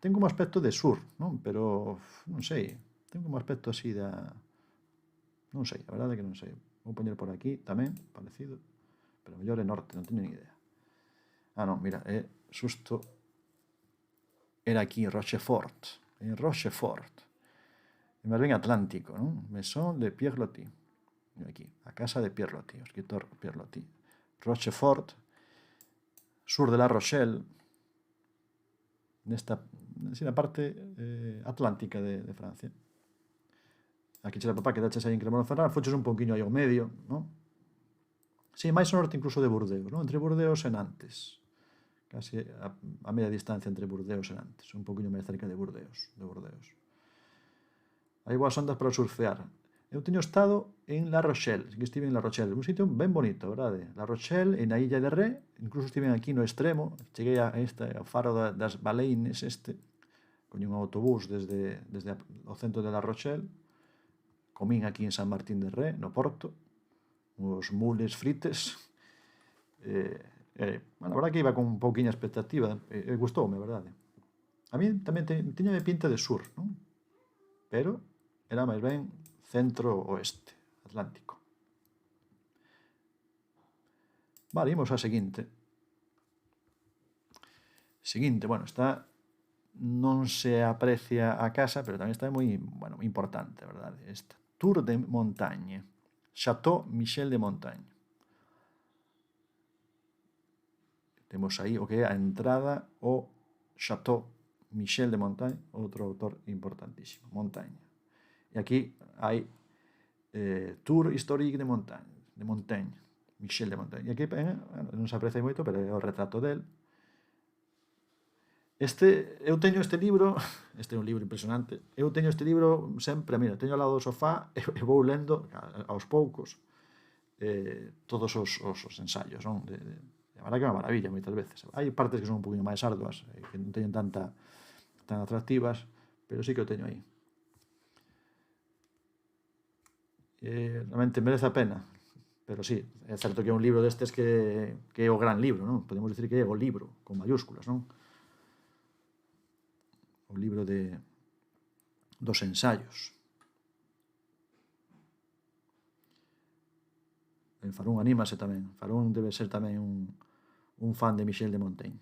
ten como aspecto de sur, non? Pero non sei, ten como aspecto así da... Non sei, a verdade é que non sei. Vou poñer por aquí tamén, parecido, pero mellor é norte, non teño ni idea. Ah, non, mira, é xusto... Era aquí, Rochefort. En Rochefort. E máis ben Atlántico, non? Maison de Pierre Loti. Aquí, a casa de Pierre Loti, o escritor Pierre Loti. Rochefort, sur de La Rochelle, nesta parte atlántica de Francia. Aquí che la Papá, que daches aí en Clermont-Ferrand, foches un pouquiño aí ao medio, non? Si, máis ao norte incluso de Burdeos, non? Entre Burdeos e Nantes. Casi a media distancia entre Burdeos e Nantes, un pouquiño máis cerca de Burdeos. Hai boas ondas para surfear. Eu teño estado en La Rochelle, que estive en La Rochelle, un sitio ben bonito, verdade? La Rochelle, en a illa de Ré, incluso estive aquí no extremo, cheguei a ao faro das Baleines coño un autobús desde o centro de La Rochelle, comín aquí en San Martín de Ré, no Porto, uns mules frites, bueno, a verdade que iba con un pouquiña expectativa, gustoume, verdade? A mí tamén tiñame pinta de sur, non? Pero era máis ben centro-oeste, Atlántico. Vale, imos á seguinte. Seguinte, bueno, está... Non se aprecia a casa, pero tamén está moi, bueno, importante, verdade? Esta. Tour de Montagne. Chateau Michel de Montagne. Temos aí o que é a entrada ao Chateau Michel de Montagne, outro autor importantísimo, Montagne. E aquí hai Tour historique de Montaigne, Michel de Montaigne. E aquí non se aprecia moito, pero é o retrato del. Eu teño este libro, este é un libro impresionante, eu teño este libro sempre, mira, teño ao lado do sofá e vou lendo aos poucos todos os ensaios, non? A verdade que é unha maravilla moitas veces. Hai partes que son un poquinho máis arduas, que non teñen tan atractivas, pero sí que o teño aí. Realmente merece a pena, pero sí, é certo que é un libro destes que é o gran libro, non? Podemos dicir que é o libro, con mayúsculas, non? O libro dos ensaios. En Farún anímase tamén. Farún debe ser tamén un fan de Michel de Montaigne.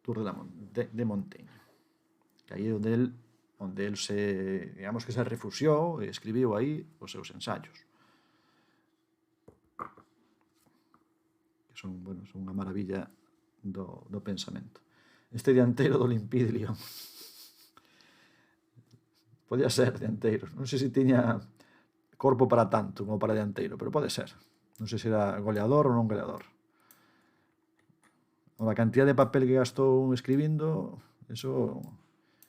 Tour de Montaigne. Que aí é onde el se, digamos que se refuxiou e escribiu aí os seus ensaios. Que son, bueno, son unha maravilla do pensamento. Este dianteiro do Olympique de Lyon. Podía ser dianteiro. Non sei se tiña corpo para tanto como para dianteiro, pero pode ser. Non sei se era goleador ou non goleador. A cantidad de papel que gastou escribindo, eso...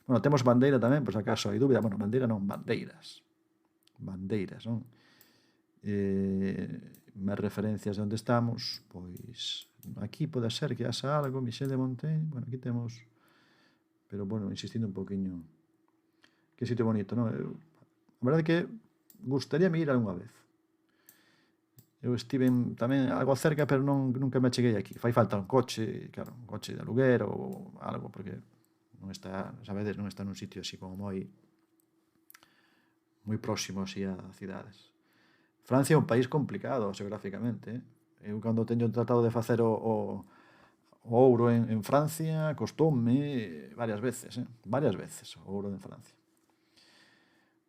Bueno, temos bandeira tamén, por se acaso hai dúbida. Bueno, bandeira non, bandeiras. Bandeiras, non? Máis referencias de onde estamos, pois... Aquí pode ser que haxa algo, Michel de Montaigne. Bueno, aquí temos... Pero, bueno, insistindo un poquinho... Que sitio bonito, non? A verdade é que gustaríame ir algunha vez. Eu estive tamén algo cerca, pero nunca me cheguei aquí. Fai falta un coche, claro, un coche de aluguer ou algo, porque non está, sabedes, non está nun sitio así como moi próximo así a cidades. Francia é un país complicado xeográficamente. Eu cando teño tratado de facer o ouro en Francia costoume varias veces, varias veces o ouro en Francia.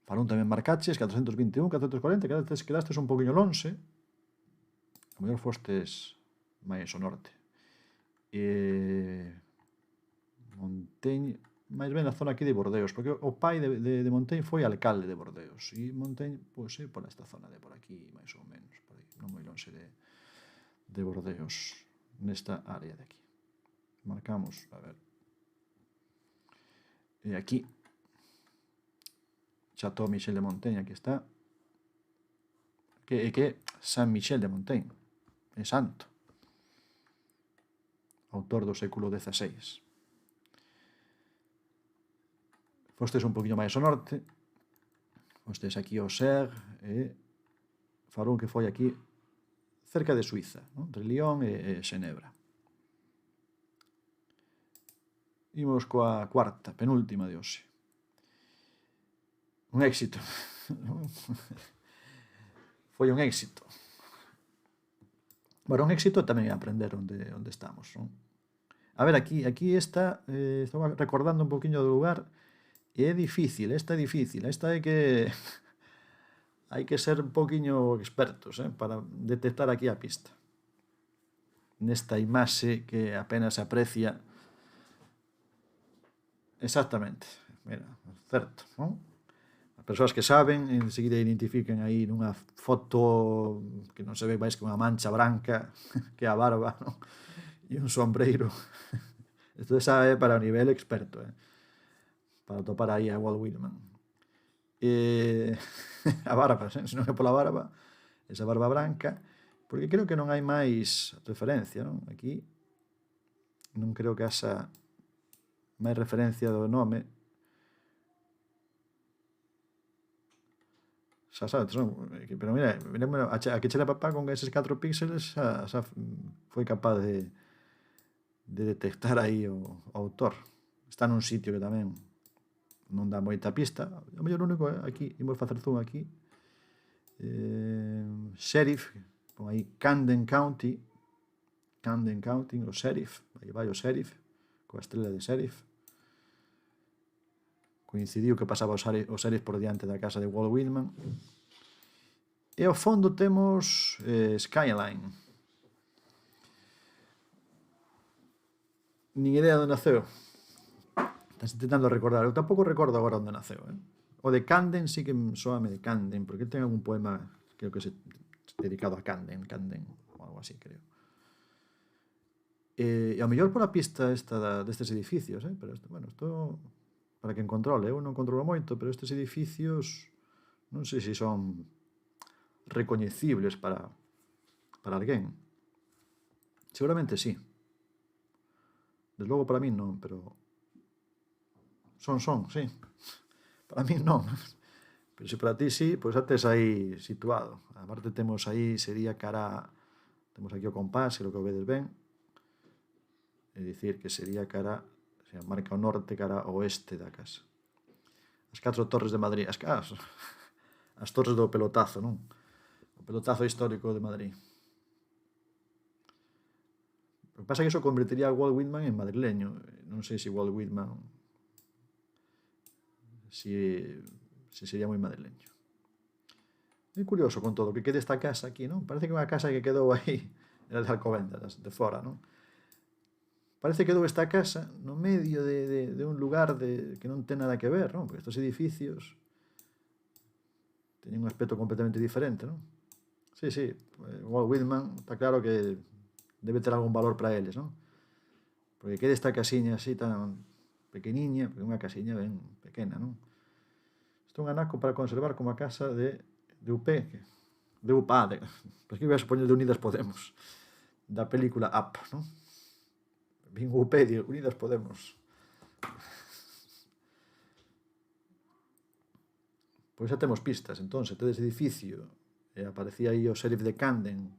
Farún tamén marcaches 421, 440, quedastes un poquinho lonxe. A mellor fostes máis ao norte. Montaigne, máis ben a zona aquí de Bordeos, porque o pai de Montaigne foi alcalde de Bordeos, e Montaigne, pois, por esta zona de por aquí, máis ou menos, por aí, non moi lonxe de Bordeos, nesta área de aquí. Marcamos, a ver. E aquí, Chateau Michel de Montaigne, aquí está. Que Saint Michel de Montaigne, é santo, autor do século XVI. Fostes un poquinho máis ao norte, fostes aquí ao Ser, e Farún, que foi aquí cerca de Suiza, non? Entre Lyon e Xenebra. Imos coa cuarta, penúltima de hoxe. Un éxito. Foi un éxito. Bueno, un éxito tamén é aprender onde estamos, non? A ver, aquí está, estou recordando un poquinho do lugar, e é difícil, esta é que hai que ser un poquinho expertos, para detectar aquí a pista. Nesta imaxe que apenas se aprecia. Exactamente, mira, certo, non? As persoas que saben enseguida identifican aí nunha foto que non se ve máis que unha mancha branca, que é a barba, non? E un sombreiro. Isto sabe para o nivel experto, para topar aí a Walt Whitman. A barba, se non é pola barba, esa barba branca, porque creo que non hai máis referencia, non? Aquí non creo que haxa máis referencia do nome. Xa sabes, pero mira, a que chela papá con eses 4 píxeles xa foi capaz de detectar aí o autor. Está nun sitio que tamén non dá moita pista. O mellor único aquí, imos facer zoom aquí. Sheriff, pon aí Camden County, o Sheriff, aí vai o Sheriff, coa estrela de Sheriff. Coincidiu que pasaba o Sheriff por diante da casa de Walt Whitman. E ao fondo temos Skyline. Nin idea onde naceu. Estás intentando recordar. Eu tampouco recordo agora onde naceu. O de Camden sí que soame de Camden, porque ten algún poema, creo que é dedicado a Camden, ou algo así, creo. E ao mellor pola pista esta destes edificios, pero isto para quen controle, eu non controlo moito, pero estes edificios non sei se son recoñecibles para alguén. Seguramente sí. Desde logo para min non, pero son, sí. Para min non. Pero se para ti sí, pois ates aí situado. A parte temos aí, sería cara, temos aquí o compás, creo que o vedes ben, é dicir que sería cara, se marca o norte, cara ao oeste da casa. As 4 torres de Madrid, as torres do pelotazo, non? O pelotazo histórico de Madrid. O que pasa é que iso convertiría a Walt Whitman en madrileño. Non sei se Walt Whitman se sería moi madrileño. É curioso con todo que quede esta casa aquí, non? Parece que é unha casa que quedou aí, era de Alcobendas, de fora, non? Parece que quedou esta casa no medio de un lugar que non ten nada que ver, non? Porque estes edificios teñen un aspecto completamente diferente, non? Sí, Walt Whitman está claro que debe ter algún valor para eles, non? Porque quede esta casiña así tan pequeniña, porque é unha casiña ben pequena, non? Isto é un anaco para conservar como a casa de UP, de UPA, porque iba a supoñer de Unidas Podemos, da película Up, non? Vin UP de Unidas Podemos. Pois xa temos pistas, entón, se tedes edificio aparecía aí o Sheriff de Camden,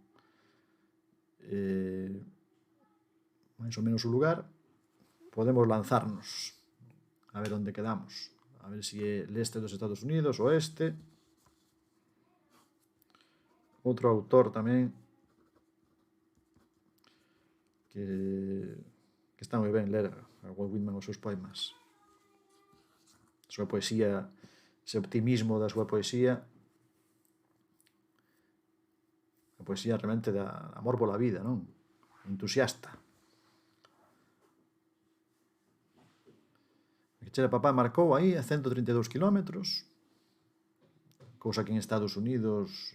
máis ou menos o lugar. Podemos lanzarnos a ver onde quedamos, a ver si é leste dos Estados Unidos, oeste. Outro autor tamén que está moi ben ler a Walt Whitman os seus poemas. A súa poesía, ese optimismo da súa poesía, a poesía realmente da amor pola vida, non? Entusiasta. A Chera Papá marcou aí a 132 kilómetros, cousa que en Estados Unidos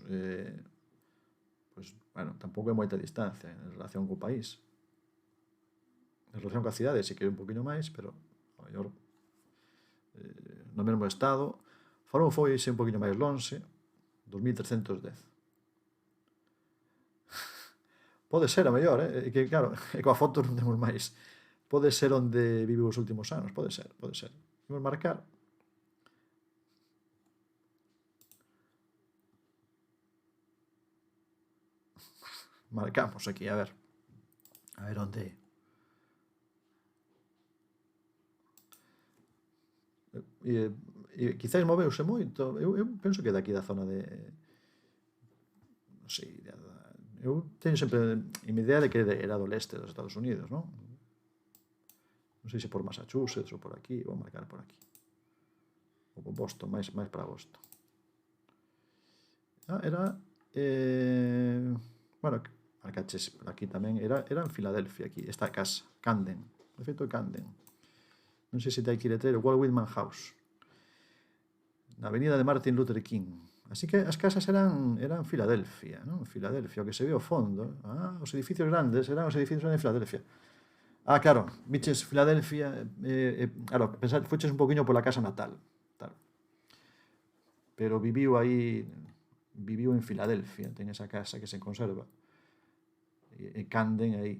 bueno, tampouco é moita distancia en relación co país. En relación coa cidade sí que é un poquinho máis, pero ao mellor no mesmo estado. Faro foi un poquinho máis lonxe, 2310. Pode ser a mellor, que claro, coa foto non temos máis. Pode ser onde viviu os últimos anos, pode ser. Imos marcar. Marcamos aquí, a ver onde. Quizáis moveuse moito. Eu penso que daqui da zona de, non sei, eu teño sempre a idea de que era do leste dos Estados Unidos, non? Non sei se por Massachusetts ou por aquí. Vou marcar por aquí, ou por Boston, máis para Boston. Era bueno, marcaches aquí tamén, era en Filadelfia, aquí, esta casa, Camden, de feito Camden. Non sei se te hai que ir a ter o Walt Whitman House, na avenida de Martin Luther King. Así que as casas eran Filadelfia, non? Filadelfia, o que se ve ao fondo. Os edificios grandes eran os edificios de Filadelfia. Claro, viches Filadelfia, claro, pensad, fuches un poquinho pola casa natal, claro. Pero viviu en Filadelfia, ten esa casa que se conserva. E Camden aí.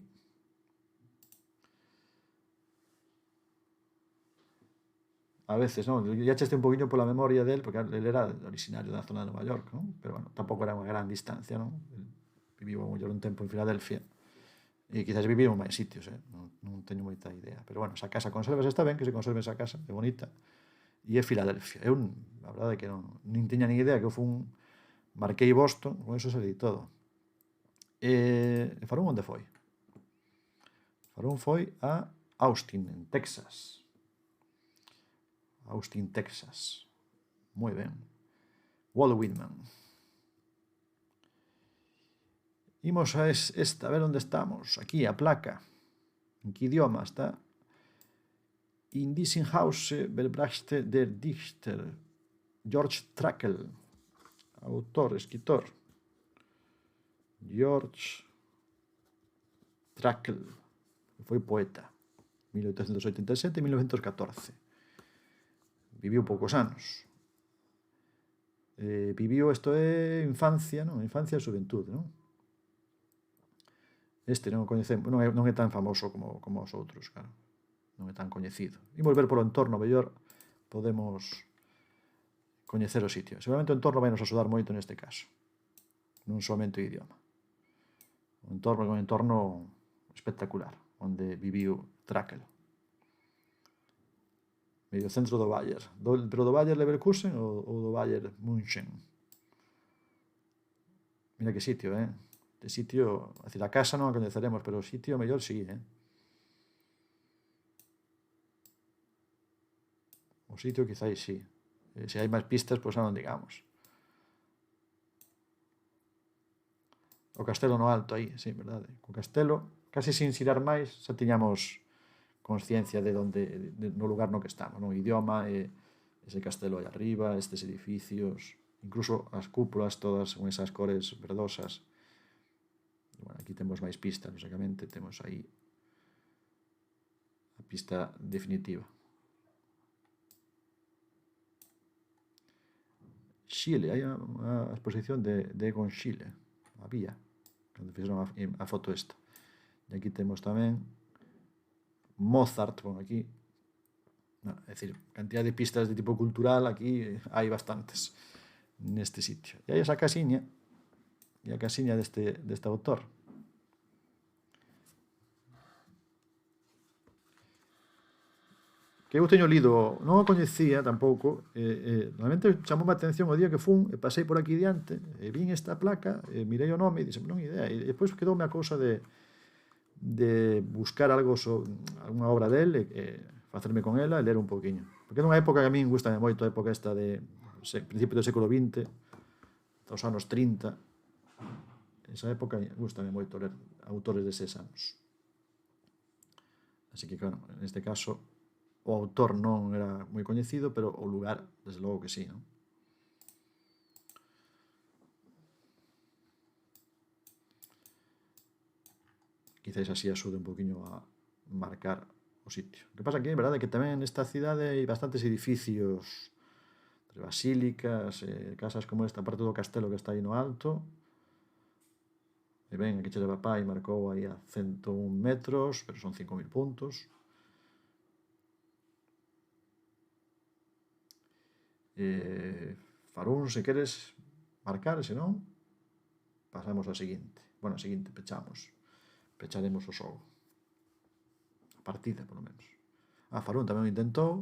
A veces, non? Ya cheste un poquinho pola memoria del, porque ele era originario da zona de Nova York, non? Pero bueno, tampouco era unha gran distancia, non? Viviu a mellor un tempo en Filadelfia. E quizás viviu en máis sitios, non teño moita idea. Pero bueno, esa casa conserva, está ben que se conserve esa casa, é bonita. E é Filadelfia. Eu, a verdade é que non tiña nin idea, que eu marquei Boston, con eso salí todo. E Farón onde foi? Farón foi a Austin, en Texas. Austin, Texas. Moi ben. Walt Whitman. Imos a esta, a ver onde estamos. Aquí, a placa. En que idioma está? In diesem Hause verbrachte der Dichter George Trakl, autor, escritor. George Trakl, que foi poeta, 1887 e 1914. Viviu poucos anos. Viviu, isto é infancia, non? Infancia e xuventude, non? Este non o coñecemos, non é tan famoso como os outros, claro. Non é tan coñecido. Imos ver polo entorno, mellor podemos coñecer o sitio. Seguramente o entorno vai nos axudar moito neste caso. Non somente o idioma. O entorno é un entorno espectacular, onde viviu Trakl. Medio centro do Bayer. Pero do Bayer Leverkusen ou do Bayer München? Mira que sitio, De sitio, a decir, a casa non a coñeceremos, pero o sitio mellor sí, O sitio quizáis sí. Se hai máis pistas, pois non digamos. O castelo no alto aí, sí, verdade. O castelo, casi sin xirar máis, xa tiñamos consciencia no lugar no que estamos, no idioma, ese castelo aí arriba, estes edificios, incluso as cúpulas todas con esas cores verdosas. Bueno, aquí temos máis pistas, lógicamente, temos aí a pista definitiva. Chile, hai unha exposición de Egon Schiele, había, cando fixeron a foto esta. E aquí temos tamén Mozart, bueno, aquí, é dicir, cantidad de pistas de tipo cultural, aquí hai bastantes neste sitio. E hai esa casiña, a casiña deste autor. Que eu teño lido, non o coñecía tampouco, realmente chamou a atención o día que fun, e pasei por aquí diante, e vin esta placa, e mirei o nome, e dixen, non idea, e depois quedoume a cousa de buscar algo alguna obra del, e facerme con ela e ler un poquinho. Porque é unha época que a min gustame moito, a época esta de principio do século XX, dos anos 30, esa época gustame moito ler autores deses anos. Así que, claro, neste caso, o autor non era moi coñecido, pero o lugar, desde logo que sí, non? Quizás así axude un poquinho a marcar o sitio. O que pasa aquí, é verdade, que tamén nesta cidade hai bastantes edificios, entre basílicas, casas como esta parte do castelo que está aí no alto. E ben, aquí che papá e marcou aí a 101 metros, pero son 5.000 puntos. Farún, se queres marcar, se non, pasamos a seguinte. Bueno, a seguinte, pecharemos o xogo. A partida, polo menos. Farún tamén o intentou,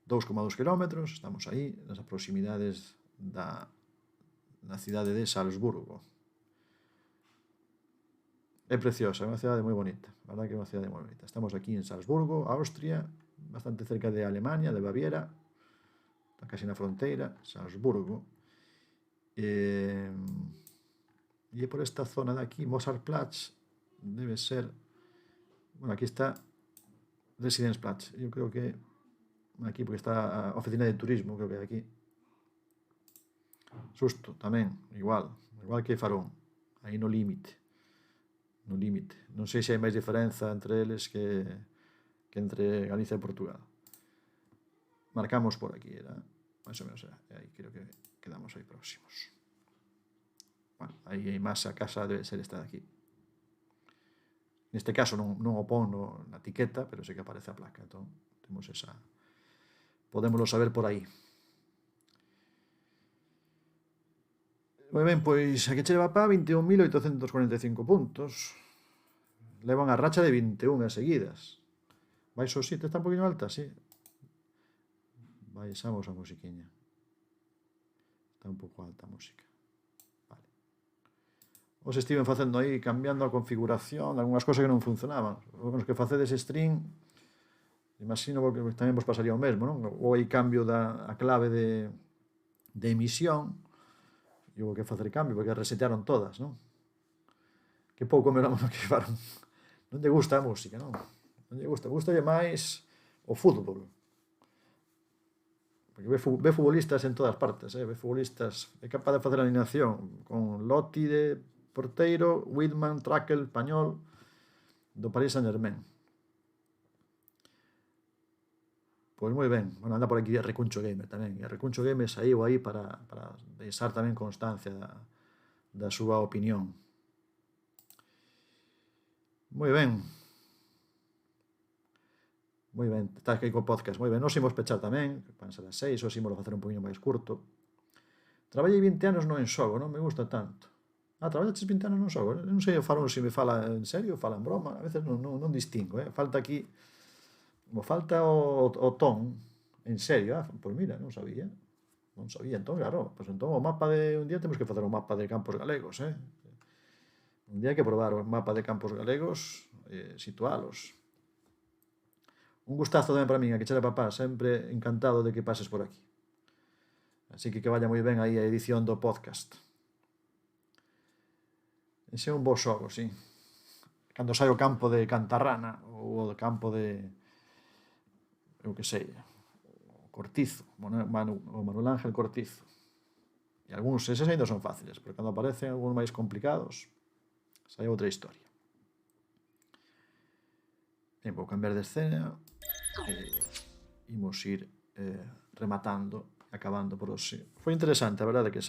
2,2 km, estamos aí, nas proximidades da cidade de Salzburgo. É preciosa, é unha cidade moi bonita, a verdade que é unha cidade moi bonita. Estamos aquí en Salzburgo, Austria, bastante cerca de Alemania, de Baviera, casi na fronteira, Salzburgo. E por esta zona de aquí, Mozartplatz, debe ser, bueno, aquí está Residenzplatz, eu creo que aquí, porque está a oficina de turismo, creo que é aquí. Susto, tamén, igual que Farón, aí no límite. Non sei se hai máis diferenza entre eles que entre Galicia e Portugal. Marcamos por aquí, era máis ou menos, aí creo que quedamos aí próximos. Bueno, aí hai máis, a casa debe ser esta de aquí. Neste caso non o pon na etiqueta, pero sei que aparece a placa, entón temos esa, podémoslo saber por aí. Moi ben, pois aquí che leva pa 21.845 puntos. Levan a racha de 21 seguidas. Baixo 7, está un poquinho alta, sí. Baixamos a musiquiña. Está un pouco alta a música. Vale. Os estiven facendo aí, cambiando a configuración, algunhas cosas que non funcionaban. Os que facedes stream, imagino que tamén vos pasaría o mesmo, non? Ou hai cambio da clave de emisión, e houve que facer cambio, porque resetearon todas, non? Que pouco me lamo que faron. Non lle gusta a música, non? Non lle gusta, gustalle máis o fútbol. Porque ve futbolistas en todas partes, ve futbolistas, é capaz de facer a alineación con Lotti de porteiro, Whitman, Trakel, Pañol, do Paris Saint-Germain. Pois moi ben, bueno, anda por aquí a Recuncho Gamer tamén, e a Recuncho Gamer saiu aí para deixar tamén constancia da súa opinión. Moi ben. Moi ben, estás aquí co podcast, moi ben. Nos imos pechar tamén, van ser as 6, ou imos facer un poquinho máis curto. Traballei 20 anos no Ensogo, non me gusta tanto. Traballaches 20 anos no Ensogo? Non sei, Farón, se me fala en serio, fala en broma, a veces non distingo, falta aquí, como falta o ton, en serio, pois mira, non sabía, entón, claro, pois entón o mapa de, un día temos que facer o mapa de Campos Galegos, un día hai que probar o mapa de Campos Galegos, situalos. Un gustazo tamén para min, a que chera papá, sempre encantado de que pases por aquí. Así que vaya moi ben aí a edición do podcast. Ese é un bo xogo, sí. Cando sai o campo de Cantarrana, ou o campo de, eu que sei, o Cortizo, o Manuel Ángel Cortizo. E algúns, eses ainda son fáciles, pero cando aparecen algúns máis complicados, sai outra historia. Ben, vou cambiar de escena, imos ir rematando, acabando por hoxe. Foi interesante, a verdade, que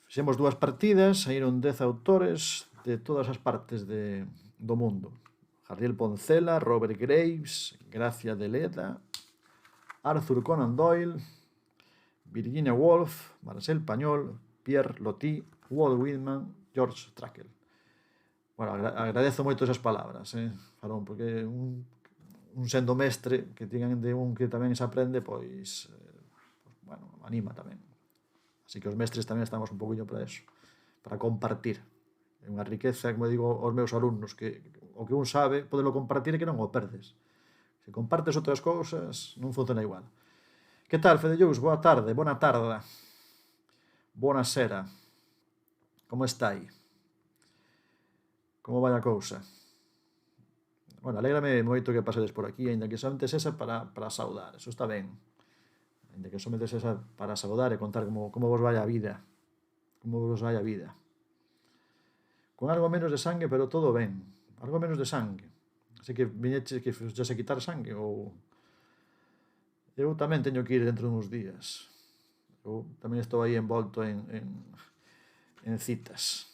fixemos 2 partidas, saíron 10 autores de todas as partes do mundo. Jardiel Poncela, Robert Graves, Gracia de Leda, Arthur Conan Doyle, Virginia Woolf, Marcel Pañol, Pierre Loti, Walt Whitman, George Trakl. Bueno, agradezo moito esas palabras, Farón, porque un sendo mestre que tigan de un que tamén se aprende, pois, bueno, anima tamén. Así que os mestres tamén estamos un poquinho para eso, para compartir. É unha riqueza, como digo aos meus alumnos, que o que un sabe, podelo compartir e que non o perdes. Se compartes outras cousas, non funciona igual. Que tal, Fedellous? Boa tarde, bona tarda. Bona sera. Como está aí? Como vai a cousa? Bueno, alégrame moito que pasedes por aquí, ainda que somente esa para saudar, eso está ben. Ainda que somente esa para saudar e contar como vos vai a vida. Como vos vai a vida. Con algo menos de sangue, pero todo ben. Algo menos de sangue. Así que viñeche que xa se quitar sangue ou... Eu tamén teño que ir dentro de uns días. Eu tamén estou aí envolto en citas.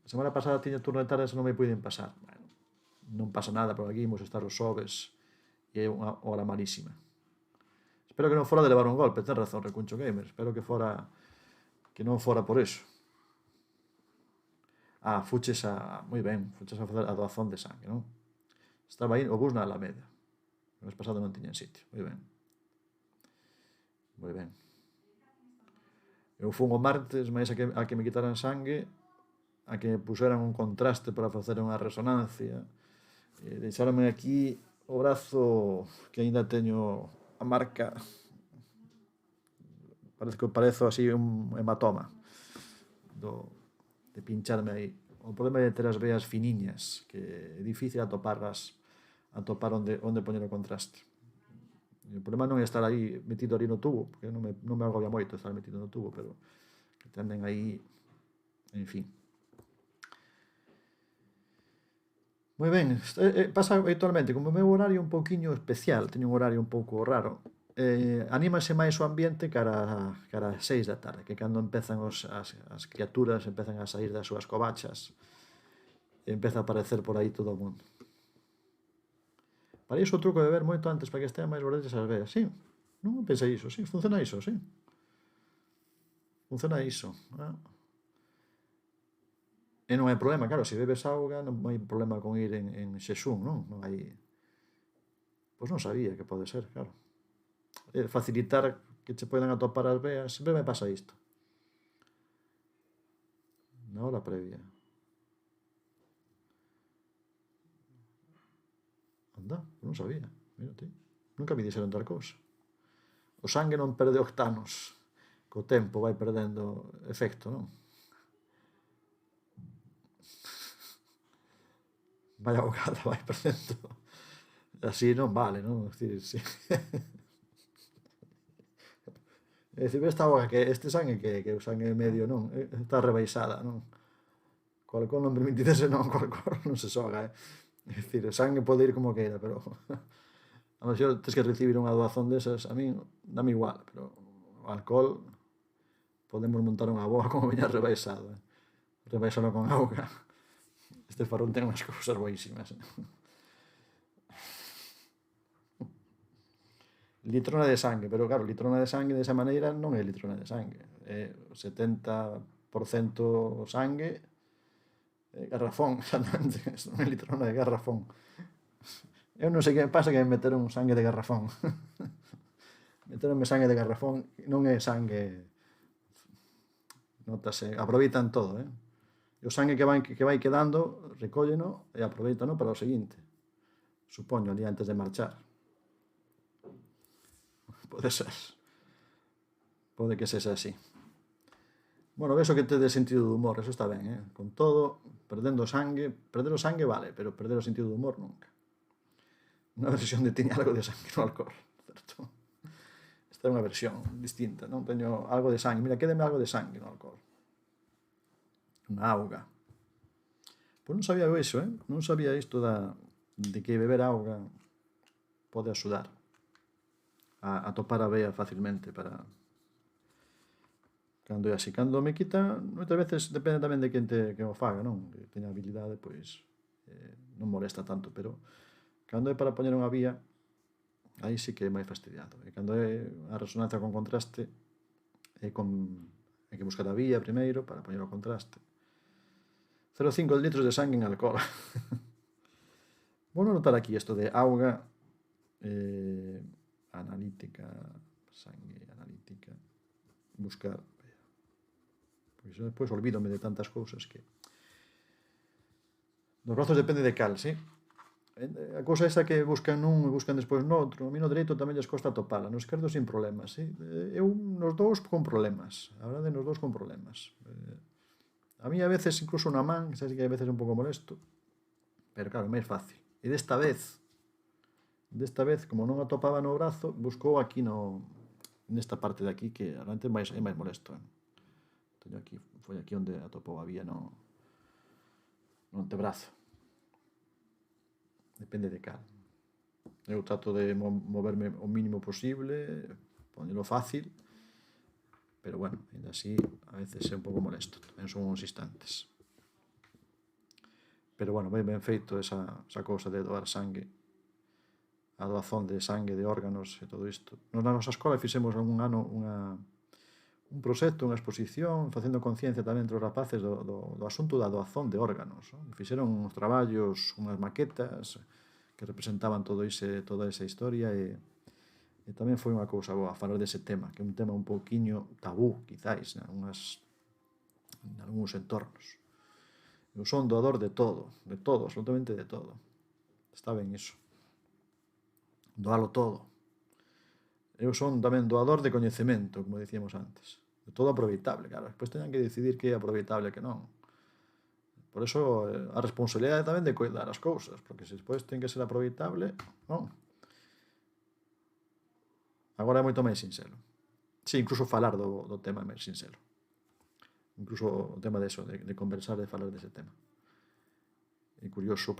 A semana pasada tiña turno de tardes e non me puiden pasar. Bueno, non pasa nada, por aquí imos estar os xoves e é unha hora malísima. Espero que non fora de levar un golpe, ten razón, Recuncho Gamer. Espero que non fora por eso. Fuches moi ben, fuches a facer a doazón de sangue, non? Estaba aí o bus na Alameda. O mes pasado non tiñan sitio. Moi ben. Moi ben. Eu fun o martes, máis a que me quitaran sangue, a que me puseran un contraste para facer unha resonancia. Deixaronme aquí o brazo que aínda teño a marca, parece que parezo así un hematoma de pincharme aí. O problema é ter as veas finiñas, que é difícil atopar onde poñer o contraste. E o problema non é estar aí metido ali no tubo, porque non me agobia moito estar metido no tubo, pero que tenden aí, en fin. Moi ben, pasa habitualmente, como o meu horario un pouquiño especial, teño un horario un pouco raro, anímase máis o ambiente cara ás 6 da tarde, que cando empezan as criaturas empezan a sair das súas covachas e empeza a aparecer por aí todo o mundo. Para iso o truco de beber moito antes para que estean máis gordetes as veas, sí, non pensei iso, sí, funciona iso, sí. Funciona iso, E non hai problema, claro, se bebes auga non hai problema con ir en xexún, non? Non hai... Pois non sabía que pode ser, claro. Facilitar que che poidan atopar as veas, sempre me pasa isto. Na hora previa. Anda, non sabía, mira ti. Nunca me dixeron tal cousa. O sangue non perde octanos. Co tempo vai perdendo efecto, non? Vai ahogada, vai perdendo. Así non vale, non? É dicir, sí. É dicir, esta auga que este sangue que o sangue medio non, está rebaixada, non? Co alcohol non permitidese non, co alcohol non se xoga, É dicir, o sangue pode ir como queira, pero a mellor tes que recibir unha doazón desas, a min dame igual, pero o alcohol podemos montar unha boa como viña rebaixado, rebaixalo con auga. Este farón ten unhas cousas boísimas. Litrona de sangue, pero claro, litrona de sangue desa maneira non é litrona de sangue. É 70% sangue garrafón, exatamente. Non é litrona de garrafón. Eu non sei que me pasa que me meteron sangue de garrafón. Meteronme sangue de garrafón, non é sangue... Notase, aproveitan todo, E o sangue que vai quedando, recólleno e aproveitano para o seguinte. Supoño, ali antes de marchar. Pode ser. Pode que sexa así. Bueno, ves o que tedes sentido do humor, eso está ben, Con todo, perder o sangue vale, pero perder o sentido do humor nunca. Unha versión de tiña algo de sangue no alcohol, certo? Esta é unha versión distinta, non teño algo de sangue. Mira, quédeme algo de sangue no alcohol. Unha auga. Pois non sabía iso, Non sabía isto de que beber auga pode axudar a topar a vea facilmente para... Cando é así. Cando me quita, moitas veces depende tamén de quen o faga, non? Que teña habilidade, pois non molesta tanto, pero cando é para poñer unha vía, aí sí que é máis fastidiado. E cando é a resonancia con contraste, é Hai que buscar a vía primeiro para poñer o contraste. 0,5 litros de sangue en alcohol. Vou notar aquí isto de auga analítica, sangue analítica, buscar. Pois despois olvídome de tantas cousas que... Nos brazos depende de cal, sí? A cousa esa que buscan nun e buscan despois noutro, a mí no dereito tamén lles costa topala, no esquerdo sin problemas, sí? Eu nos dous con problemas, a verdade nos dous con problemas. A mí a veces incluso na man, sabes que a veces é un pouco molesto, pero claro, é máis fácil. E desta vez, como non atopaba no brazo, buscou aquí nesta parte de aquí, que realmente é máis molesto. Teño aquí, foi aquí onde atopou a vía no antebrazo. Depende de cal. Eu trato de moverme o mínimo posible, poñelo fácil, pero bueno, ainda así a veces é un pouco molesto, tamén son uns instantes. Pero bueno, ben feito esa cousa de doar sangue, a doazón de sangue, de órganos e todo isto. Na nosa escola fixemos algún ano un proxecto, unha exposición, facendo conciencia tamén entre os rapaces do asunto da doazón de órganos. Fixeron uns traballos, unhas maquetas que representaban toda esa historia e tamén foi unha cousa boa falar dese tema, que é un tema un pouquiño tabú, quizáis, en algúns entornos. Eu son doador de todo, absolutamente de todo. Está ben iso. Doalo todo. Eu son tamén doador de coñecemento, como dicíamos antes. De todo aproveitable, claro. Despois teñan que decidir que é aproveitable e que non. Por eso, a responsabilidade tamén de coidar as cousas, porque se despois ten que ser aproveitable, non. Agora é moito máis sinxelo. Sí, incluso falar do tema é máis sinxelo. Incluso o tema de eso, de conversar, de falar dese tema. É curioso,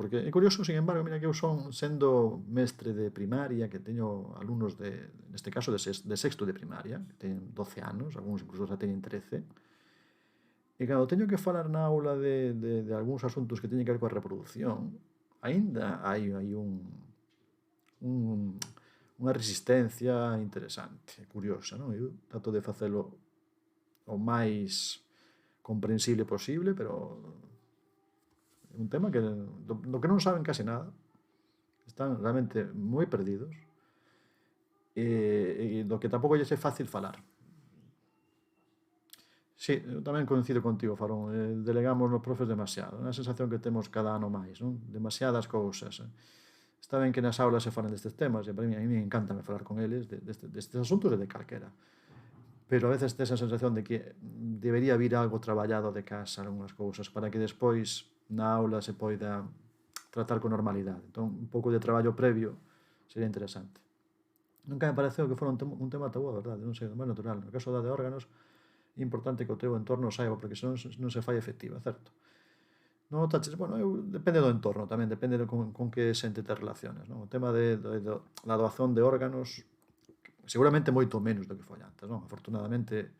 sin embargo, mira que eu son, sendo mestre de primaria, que teño alumnos neste caso, de sexto de primaria, que teñen 12 anos, algúns incluso xa teñen 13, e cando teño que falar na aula de algúns asuntos que teñen que ver coa reproducción, aínda hai unha resistencia interesante, curiosa, non? Eu trato de facelo o máis comprensible posible, pero é un tema do que non saben case nada, están realmente moi perdidos e do que tampouco lle é fácil falar. Sí, eu tamén coincido contigo, Farón, delegamos nos profes demasiado, é unha sensación que temos cada ano máis, non? Demasiadas cousas. Está ben que nas aulas se falen destes temas, e para mí, a mí me encanta falar con eles destes asuntos e de calquera, pero a veces tes a sensación de que debería vir algo traballado de casa, algunhas cousas, para que despois na aula se poida tratar con normalidade. Entón, un pouco de traballo previo sería interesante. Nunca me pareceu que fora un tema tabú, a verdade, non sei, o máis natural. No caso da de órganos, é importante que o teu entorno saiba, porque senón non se fai efectiva, certo? Non notaches, bueno, depende do entorno tamén, depende con que xente te relaciones, non? O tema da doazón de órganos, seguramente moito menos do que foi antes, non? Afortunadamente,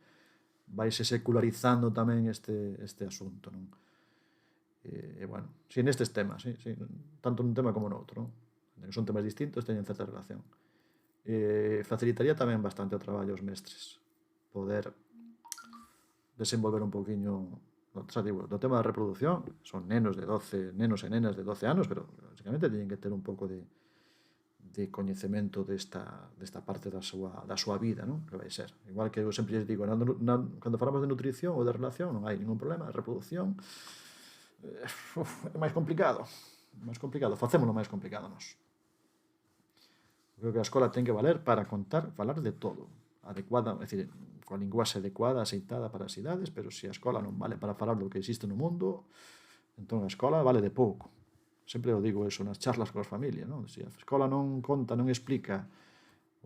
vaise secularizando tamén este asunto, non? E, bueno, si nestes temas, sí, tanto nun tema como noutro, non? Son temas distintos, teñen certa relación. Facilitaría tamén bastante o traballo aos mestres, poder desenvolver un pouquiño, xa digo, do tema da reproducción. Son nenos e nenas de 12 anos, pero basicamente teñen que ter un pouco de coñecemento desta parte da súa vida, non? Que vai ser. Igual que eu sempre lles digo, cando falamos de nutrición ou de relación, non hai ningún problema. A reproducción é máis complicado. Facémoslo máis complicado nós. Creo que a escola ten que valer para falar de todo. Adecuada, é dicir, coa linguaxe adecuada, aceitada para as idades, pero se a escola non vale para falar do que existe no mundo, entón a escola vale de pouco. Sempre o digo eso nas charlas coas familias, non? Se a escola non conta, non explica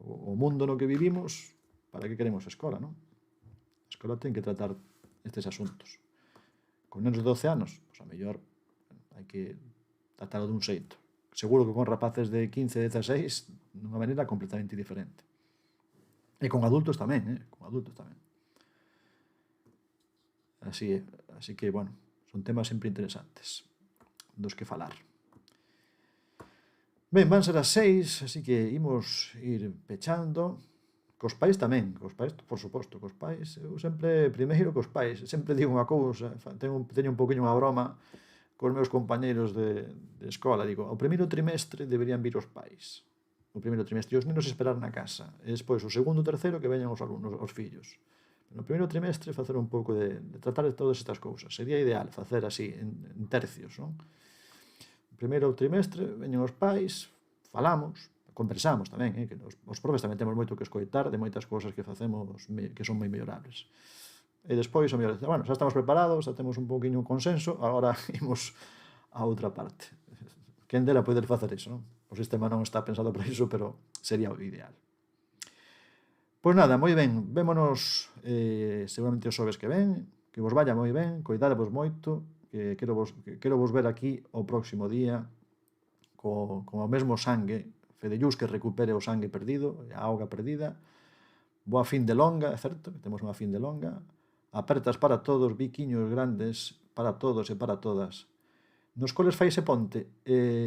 o mundo no que vivimos, para que queremos a escola, non? A escola ten que tratar estes asuntos. Con nenos de 12 anos, pois a mellor hai que tratalo dun xeito. Seguro que con rapaces de 15, 16, dunha maneira completamente diferente. E con adultos tamén, con adultos tamén. Así que, bueno, son temas sempre interesantes dos que falar. Ben, van ser as 6, así que imos ir pechando. Cos pais tamén, cos pais, por suposto, cos pais, eu sempre, primeiro cos pais, sempre digo unha cousa, teño un poquinho unha broma cos meus compañeiros de escola, digo, ao primeiro trimestre deberían vir os pais, o primeiro trimestre, e os nenos esperar na casa, e despois o segundo, terceiro, que veñan os alumnos, os fillos. No primeiro trimestre facer un pouco de tratar de todas estas cousas, sería ideal facer así, en tercios, non? O primeiro trimestre veñen os pais, falamos, conversamos tamén, que os profes tamén temos moito que escoitar de moitas cousas que facemos que son moi mellorables. E despois o mellor, bueno, xa estamos preparados, xa temos un pouquiño un consenso, agora imos a outra parte. Quen dera poder facer iso, non? O sistema non está pensado para iso, pero sería o ideal. Pois nada, moi ben, vémonos seguramente os xoves que ven, que vos vaya moi ben, coidadevos moito, que quero vos ver aquí o próximo día co o mesmo sangue, Fedellús que recupere o sangue perdido, a auga perdida, boa fin de longa, é certo, que temos unha fin de longa, apertas para todos, biquiños grandes para todos e para todas. Nos coles faise ponte?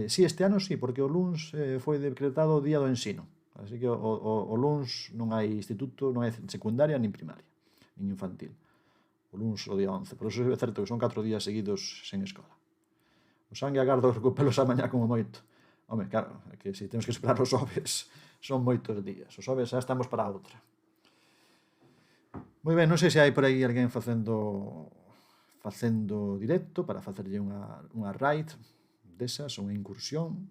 Si, este ano sí, porque o luns foi decretado o día do ensino. Así que o luns non hai instituto, non hai secundaria nin primaria, nin infantil. O luns o día 11. Por iso é certo que son 4 días seguidos sen escola. O sangue agardo recupelos a mañá como moito. Home, claro, é que se temos que esperar os xoves, son moitos días. Os xoves xa estamos para outra. Moi ben, non sei se hai por aí alguén facendo directo para facerlle unha raid desas, unha incursión.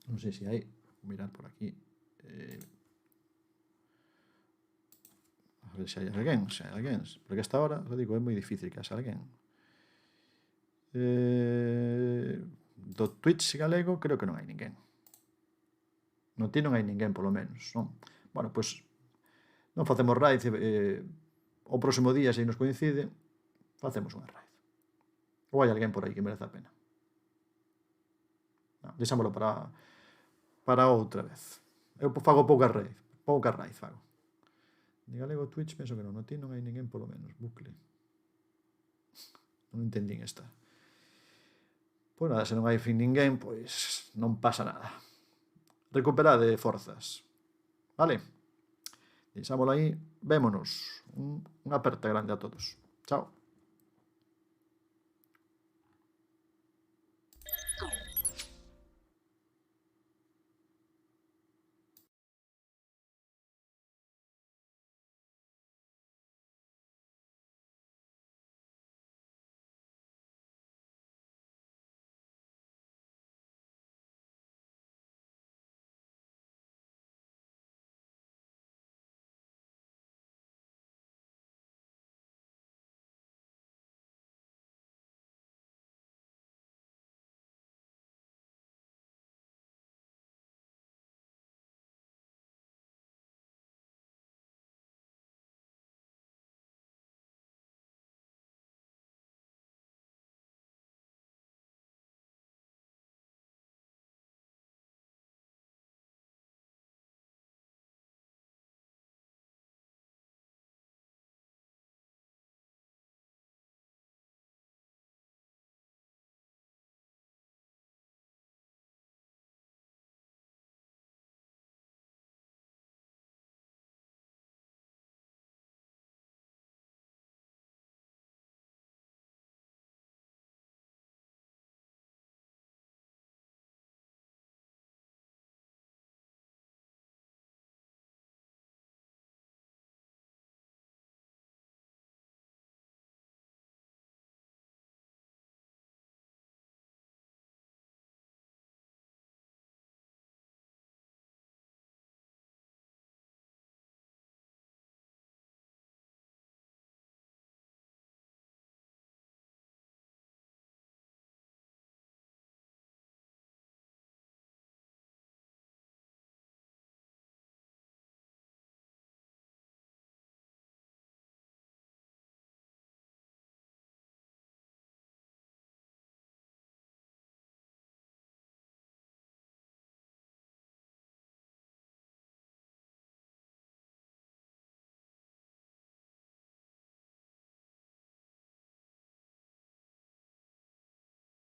Non sei se hai, vou mirar por aquí. A ver se hai alguén, porque esta hora, lo digo, é moi difícil que haxa alguén. Do Twitch galego creo que non hai ninguén. No ti non hai ninguén, polo menos, non? Bueno, pois non facemos raid, o próximo día, se nos coincide, facemos unha raid. Ou hai alguén por aí que merece a pena. Deixámoslo para outra vez. Eu fago pouca raid fago. De galego Twitch penso que non, no ti non hai ninguén polo menos, bucle. Non entendín esta. Pois nada, se non hai fin ninguén, pois non pasa nada. Recuperade forzas. Vale? Deixámoslo aí. Vémonos. Unha aperta grande a todos. Chao.